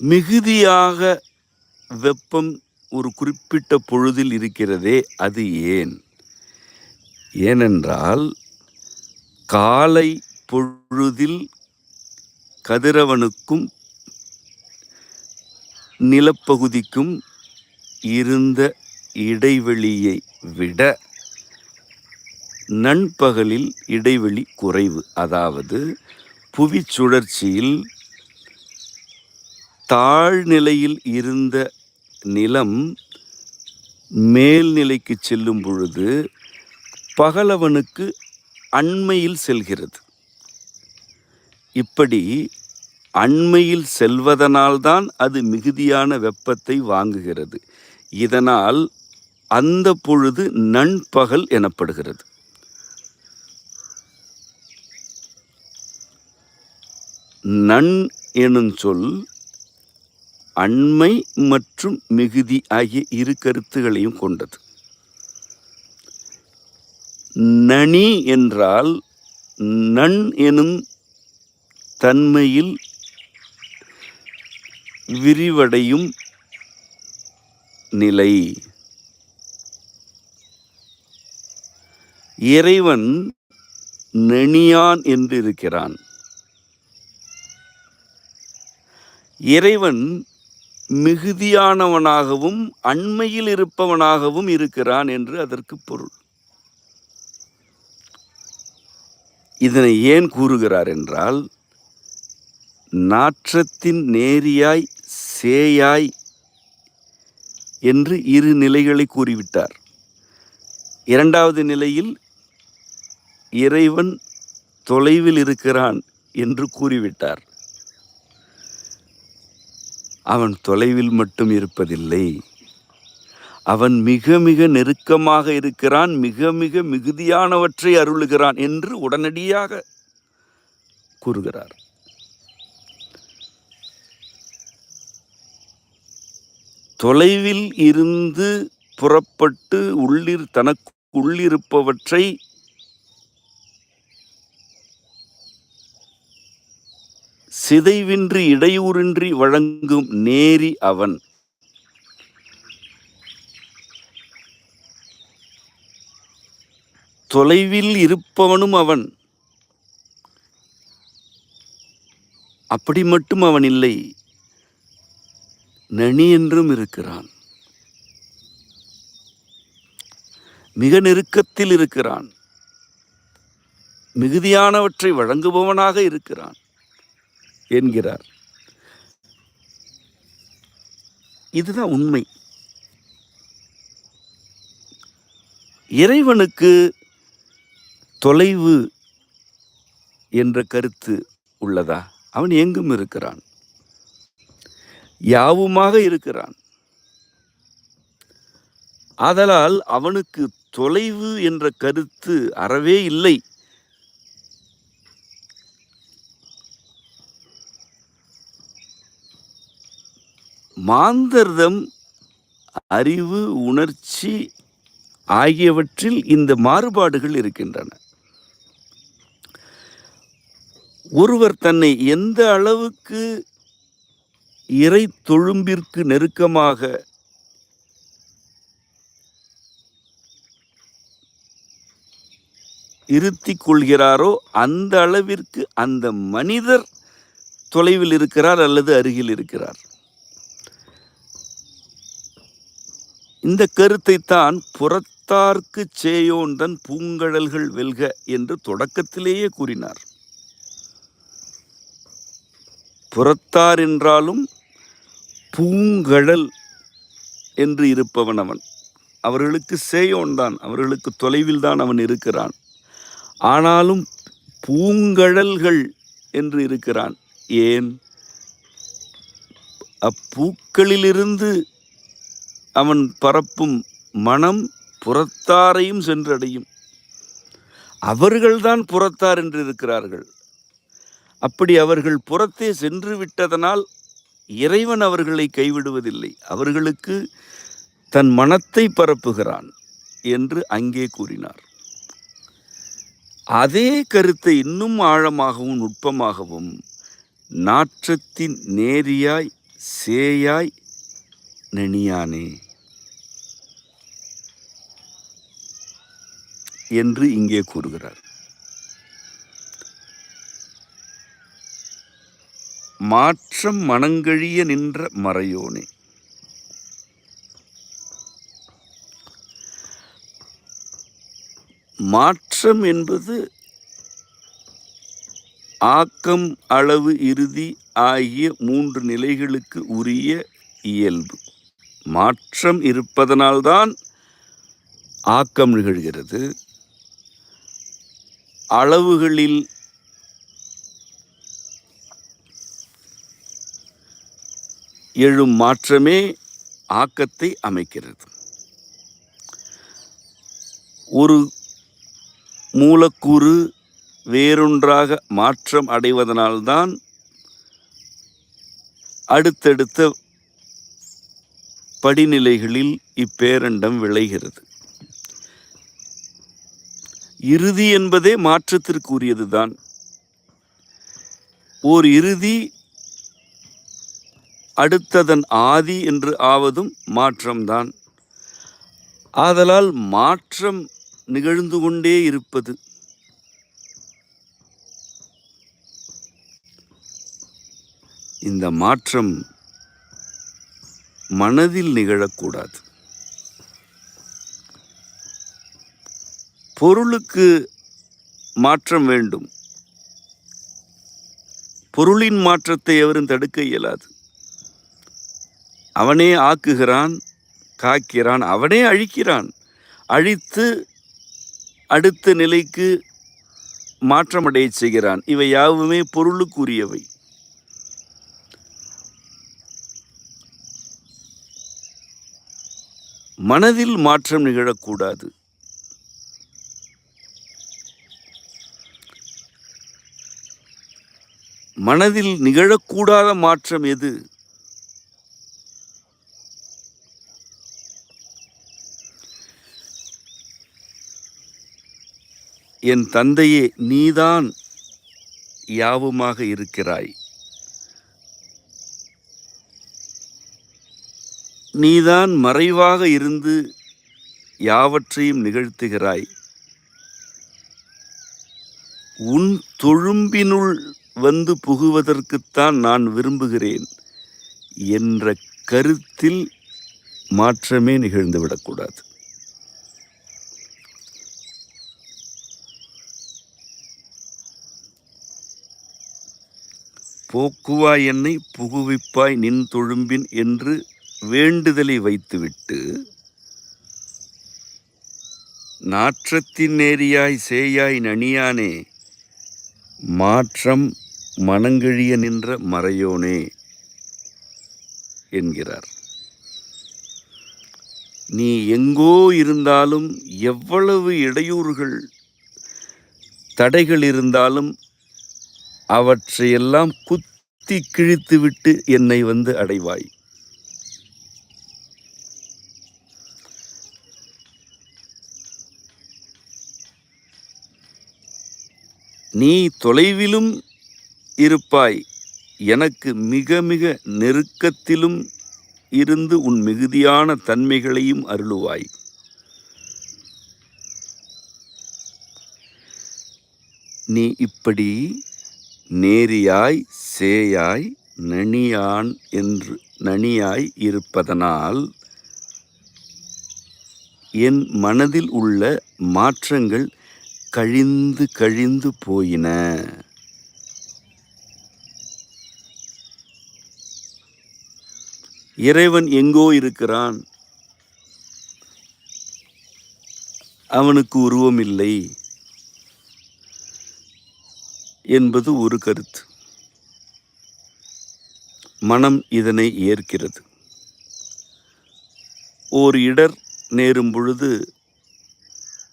மிகுதியாக வெப்பம் ஒரு குறிப்பிட்ட பொழுதில் இருக்கிறதே, அது ஏன்? ஏனென்றால் காலை பொழுதில் கதிரவனுக்கும் நிலப்பகுதிக்கும் இருந்த இடைவெளியை விட நண்பகலில் இடைவெளி குறைவு. அதாவது புவி சுழற்சியில் தாழ்நிலையில் இருந்த நிலம் மேல்நிலைக்கு செல்லும் பொழுது பகலவனுக்கு அண்மையில் செல்கிறது. இப்படி அண்மையில் செல்வதனால்தான் அது மிகுதியான வெப்பத்தை வாங்குகிறது. இதனால் அந்த பொழுது நண்பகல் எனப்படுகிறது. நன் எனும் சொல் அண்மை மற்றும் மிகுதி ஆகிய 2 கருத்துகளையும் கொண்டது. நனி என்றால் நன் எனும் தன்மையில் விரிவடையும் நிலை. இறைவன் நெனியான் என்று இருக்கிறான். இறைவன் மிகுதியானவனாகவும் அண்மையில் இருப்பவனாகவும் இருக்கிறான் என்று அதற்கு பொருள். இதனை ஏன் கூறுகிறார் என்றால், நாற்றத்தின் நேரியாய் சேயாய் என்று 2 நிலைகளை கூறிவிட்டார். 2வது நிலையில் இறைவன் தொலைவில் இருக்கிறான் என்று கூறிவிட்டார். அவன் தொலைவில் மட்டும் இருப்பதில்லை, அவன் மிக மிக நெருக்கமாக இருக்கிறான், மிக மிக மிகுதியானவற்றை அருளுகிறான் என்று உடனடியாக கூறுகிறார். தொலைவில் இருந்து புறப்பட்டு தனக்கு உள்ளிருப்பவற்றை சிதைவின்றி இடையூறின்றி வழங்கும் நேரி அவன். தொலைவில் இருப்பவனும் அவன். அப்படி மட்டும் அவன் இல்லை, நனி என்றும் இருக்கிறான். மிக நெருக்கத்தில் இருக்கிறான். மிகுதியானவற்றை வழங்குபவனாக இருக்கிறான் என்கிறார். இதுதான் உண்மை. இறைவனுக்கு தொலைவு என்ற கருத்து உள்ளதா? அவன் எங்கும் இருக்கிறான், யாவுமாக இருக்கிறான். ஆதலால் அவனுக்கு தொலைவு என்ற கருத்து அறவே இல்லை. மாந்தர்தம் அறிவு, உணர்ச்சி ஆகியவற்றில் இந்த மாறுபாடுகள் இருக்கின்றன. ஒருவர் தன்னை எந்த அளவுக்கு இறை தொழும்பிற்கு நெருக்கமாக இருத்திக் கொள்கிறாரோ அந்த அளவிற்கு அந்த மனிதர் தொலைவில் இருக்கிறார் அல்லது அருகில் இருக்கிறார். இந்த கருத்தைத்தான் புறத்தார்க்கு சேயோன்தன் பூங்கழல்கள் வெல்க என்று தொடக்கத்திலேயே கூறினார். புறத்தார் என்றாலும் பூங்கழல் என்று இருப்பவன் அவன். அவர்களுக்கு சேயோன்தான், அவர்களுக்கு தொலைவில் தான் அவன் இருக்கிறான். ஆனாலும் பூங்கழல்கள் என்று இருக்கிறான். ஏன்? அப்பூக்களிலிருந்து அவன் பரப்பும் மனம் புறத்தாரையும் சென்றடையும். அவர்கள்தான் புறத்தார் என்று இருக்கிறார்கள். அப்படி அவர்கள் புறத்தே சென்று விட்டதனால் இறைவன் அவர்களை கைவிடுவதில்லை, அவர்களுக்கு தன் மனத்தை பரப்புகிறான் என்று அங்கே கூறினார். அதே கருத்தை இன்னும் ஆழமாகவும் நுட்பமாகவும் நாற்றத்தின் நேரியாய் சேயாய் நெனியானே என்று இங்கே கூறுகிறார். மாற்றம் மனங்கழிய நின்ற மறையோனே. மாற்றம் என்பது ஆக்கம், அளவு, இறுதி ஆகிய 3 நிலைகளுக்கு உரிய இயல்பு. மாற்றம் இருப்பதனால்தான் ஆக்கம் நிகழ்கிறது. அளவுகளில் எழும் மாற்றமே ஆக்கத்தை அமைக்கிறது. ஒரு மூலக்கூறு வேறொன்றாக மாற்றம் அடைவதனால்தான் அடுத்தடுத்த படிநிலைகளில் இப்பேரண்டம் விளைகிறது. இறுதி என்பதே மாற்றத்திற்கு உரியதுதான். ஓர் இறுதி அடுத்ததன் ஆதி என்று ஆவதும் மாற்றம்தான். ஆதலால் மாற்றம் நிகழ்ந்து கொண்டே இருப்பது. இந்த மாற்றம் மனதில் நிகழக்கூடாது. பொருளுக்கு மாற்றம் வேண்டும். பொருளின் மாற்றத்தை எவரும் தடுக்க இயலாது. அவனே ஆக்குகிறான், காக்கிறான், அவனே அழிக்கிறான். அழித்து அடுத்த நிலைக்கு மாற்றமடைய செய்கிறான். இவை யாவுமே பொருளுக்குரியவை. மனதில் மாற்றம் நிகழக்கூடாது. மனதில் நிகழக்கூடாத மாற்றம் எது? என் தந்தையே, நீதான் யாவுமாக இருக்கிறாய் நீதான் மறைவாக இருந்து யாவற்றையும் நிகழ்த்துகிறாய். உன் தொழும்பினுள் வந்து புகுவதற்குத்தான் நான் விரும்புகிறேன் என்ற கருத்தில் மாற்றமே நிகழ்ந்துவிடக்கூடாது. போக்குவாய் என்னை புகுவிப்பாய் நின் தொழும்பின் என்று வேண்டுதலை வைத்துவிட்டு, நாற்றத்தின் நேரியாய் சேயாய் நனியானே, மாற்றம் மனங்கழிய நின்ற மறையோனே என்கிறார். நீ எங்கோ இருந்தாலும், எவ்வளவு இடையூறுகள் தடைகள் இருந்தாலும் அவற்றையெல்லாம் குத்தி கிழித்துவிட்டு என்னை வந்து அடைவாய். நீ தொலைவிலும் இருப்பாய், எனக்கு மிக மிக நெருக்கத்திலும் இருந்து உன் மிகுதியான தன்மைகளையும் அருளுவாய். நீ இப்படி நேரியாய் சேயாய் நனியான் என்று நனியாய் இருப்பதனால் என் மனதில் உள்ள மாற்றங்கள் கழிந்து கழிந்து போயின. இறைவன் எங்கோ இருக்கிறான், அவனுக்கு உருவம் இல்லை என்பது ஒரு கருத்து. மனம் இதனை ஏற்கிறது. ஓர் இடர் நேரும் பொழுது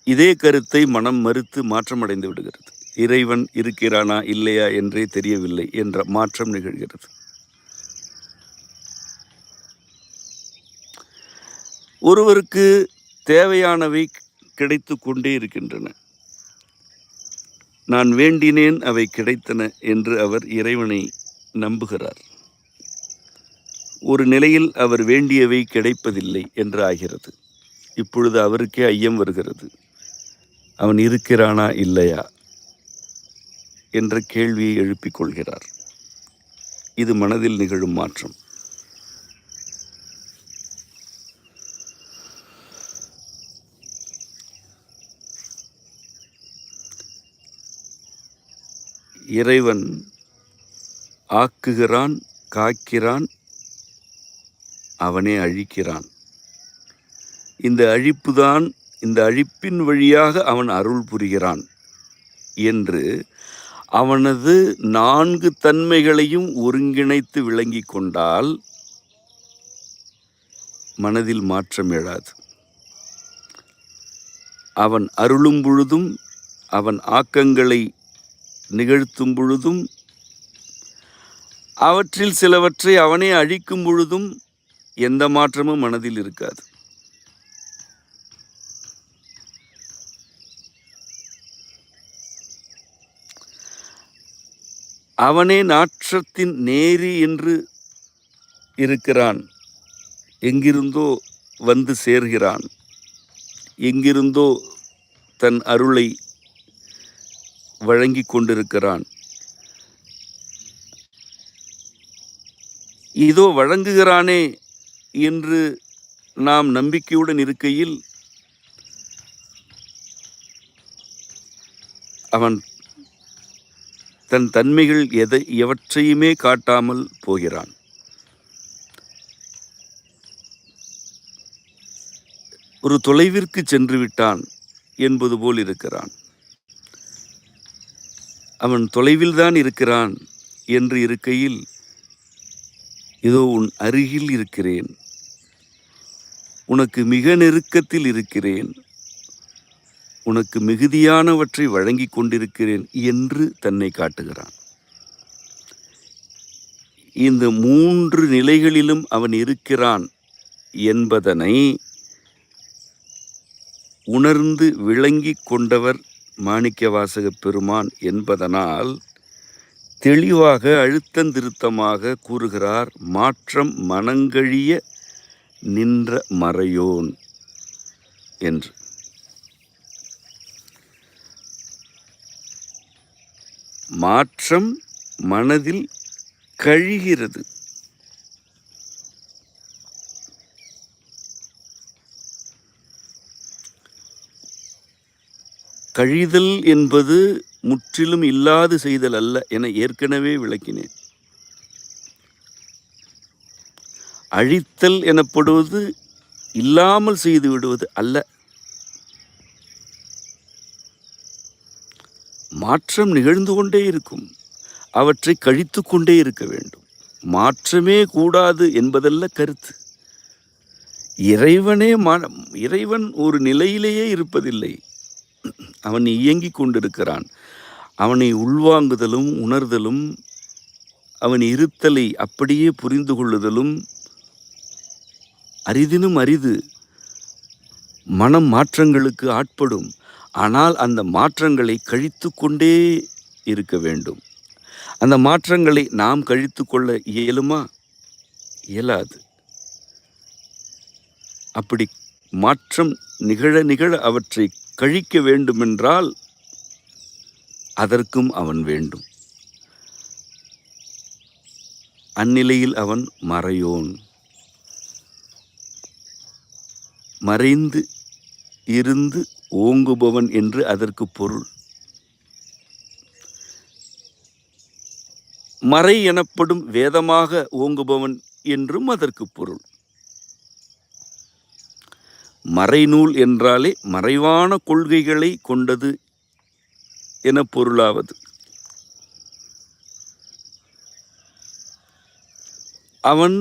இதே கருத்தை மனம் மறுத்து மாற்றமடைந்து விடுகிறது. இறைவன் இருக்கிறானா இல்லையா என்றே தெரியவில்லை என்ற மாற்றம் நிகழ்கிறது. ஒருவருக்கு தேவையானவை கிடைத்து கொண்டே இருக்கின்றன. நான் வேண்டினேன், அவை கிடைத்தன என்று அவர் இறைவனை நம்புகிறார். ஒரு நிலையில் அவர் வேண்டியவை கிடைப்பதில்லை என்று ஆகிறது. இப்பொழுது அவருக்கே ஐயம் வருகிறது, அவன் இருக்கிறானா இல்லையா என்ற கேள்வியை எழுப்பிக் கொள்கிறார். இது மனதில் நிகழும் மாற்றம். இறைவன் ஆக்குகிறான், காக்கிறான், அவனே அழிக்கிறான். இந்த அழிப்புதான், இந்த அழிப்பின் வழியாக அவன் அருள் புரிகிறான் என்று அவனது 4 தன்மைகளையும் ஒருங்கிணைத்து விளங்கி கொண்டால் மனதில் மாற்றம் எழாது. அவன் அருளும் பொழுதும், அவன் ஆக்கங்களை நிகழ்த்தும் பொழுதும், அவற்றில் சிலவற்றை அவனே அழிக்கும் பொழுதும் எந்த மாற்றமும் மனதில் இருக்காது. அவனே நாற்றத்தின் நேரி என்று இருக்கிறான். எங்கிருந்தோ வந்து சேர்கிறான், எங்கிருந்தோ தன் அருளை வழங்கி கொண்டிருக்கிறான். இதோ வழங்குகிறானே என்று நாம் நம்பிக்கையுடன் இருக்கையில் அவன் தன் தன்மைகள் எவற்றையுமே காட்டாமல் போகிறான். ஒரு தொலைவிற்கு சென்று விட்டான் என்பது போல் இருக்கிறான். அவன் தொலைவில்தான் இருக்கிறான் என்று இருக்கையில், இதோ உன் அருகில் இருக்கிறேன், உனக்கு மிக நெருக்கத்தில் இருக்கிறேன், உனக்கு மிகுதியானவற்றை வழங்கி கொண்டிருக்கிறேன் என்று தன்னை காட்டுகிறான். இந்த 3 நிலைகளிலும் அவன் இருக்கிறான் என்பதனை உணர்ந்து விளங்கி கொண்டவர் மாணிக்கவாசக பெருமான் என்பதனால் தெளிவாக அழுத்தந்திருத்தமாக கூறுகிறார். மாற்றம் மனங்கழிய நின்ற மறையோன் என்று. மாற்றம் மனதில் கழிகிறது. கழிதல் என்பது முற்றிலும் இல்லாது செய்தல் அல்ல என ஏற்கனவே விளக்கினேன். அழித்தல் எனப்படுவது இல்லாமல் செய்து விடுவது அல்ல. மாற்றம் நிகழ்ந்து கொண்டே இருக்கும், அவற்றை கழித்து கொண்டே இருக்க வேண்டும். மாற்றமே கூடாது என்பதல்ல கருத்து. இறைவன் ஒரு நிலையிலேயே இருப்பதில்லை. அவன் இயங்கிக் கொண்டிருக்கிறான். அவனை உள்வாங்குதலும் உணர்தலும், அவன் இருத்தலை அப்படியே புரிந்து கொள்ளுதலும் அரிதினும் அரிது. மனம் மாற்றங்களுக்கு ஆட்படும். ஆனால் அந்த மாற்றங்களை கழித்து கொண்டே இருக்க வேண்டும். அந்த மாற்றங்களை நாம் கழித்து கொள்ள இயலுமா? இயலாது. அப்படி மாற்றம் நிகழ நிகழ அவற்றை கழிக்க வேண்டுமென்றால் அதற்கும் அவன் வேண்டும். அந்நிலையில் அவன் மறையோன். மறைந்து இருந்து ஓங்குபவன் என்று அதற்கு பொருள். மறை எனப்படும் வேதமாக ஓங்குபவன் என்றும் அதற்கு பொருள். மறைநூல் என்றாலே மறைவான கொள்கைகளை கொண்டது என பொருளாவது. அவன்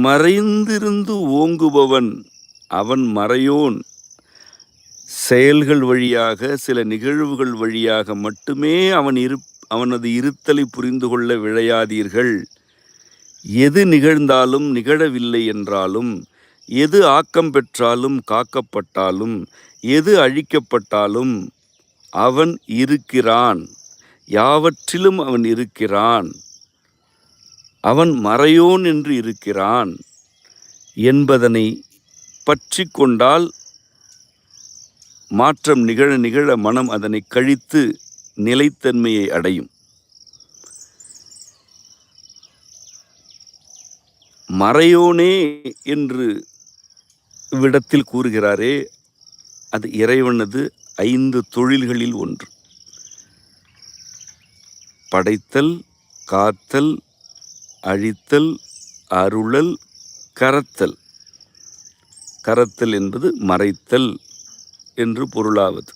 மறைந்திருந்து ஓங்குபவன், அவன் மறையோன். செயல்கள் வழியாக, சில நிகழ்வுகள் வழியாக மட்டுமே அவனது இருத்தலை புரிந்து கொள்ள விழையாதீர்கள். எது நிகழ்ந்தாலும், நிகழவில்லை என்றாலும், எது ஆக்கம் பெற்றாலும் காக்கப்பட்டாலும், எது அழிக்கப்பட்டாலும் அவன் இருக்கிறான். யாவற்றிலும் அவன் இருக்கிறான். அவன் மறையோன் என்று இருக்கிறான் என்பதனை பற்றி கொண்டால் மாற்றம் நிகழ நிகழ மனம் அதனை கழித்து நிலைத்தன்மையை அடையும். மறையோனே என்று இவ்விடத்தில் கூறுகிறாரே, அது இறைவனது 5 தொழில்களில் ஒன்று. படைத்தல், காத்தல், அழித்தல், அருளல், கரத்தல். கரத்தல் என்பது மறைத்தல் என்று பொருளாவது.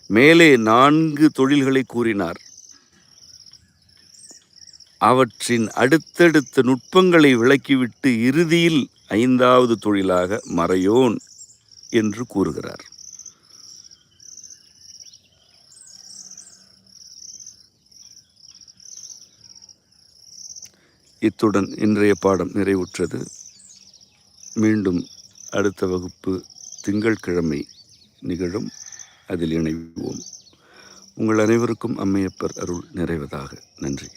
மேலே 4 தொழில்களை கூறினார். அவற்றின் அடுத்தடுத்த நுட்பங்களை விளக்கிவிட்டு இறுதியில் 5வது தொழிலாக மறையோன் என்று கூறுகிறார். இத்துடன் இன்றைய பாடம் நிறைவுற்றது. மீண்டும் அடுத்த வகுப்பு திங்கட்கிழமை நிகழும். அதில் இணைவோம். உங்கள் அனைவருக்கும் அம்மையப்பர் அருள் நிறைவதாக. நன்றி.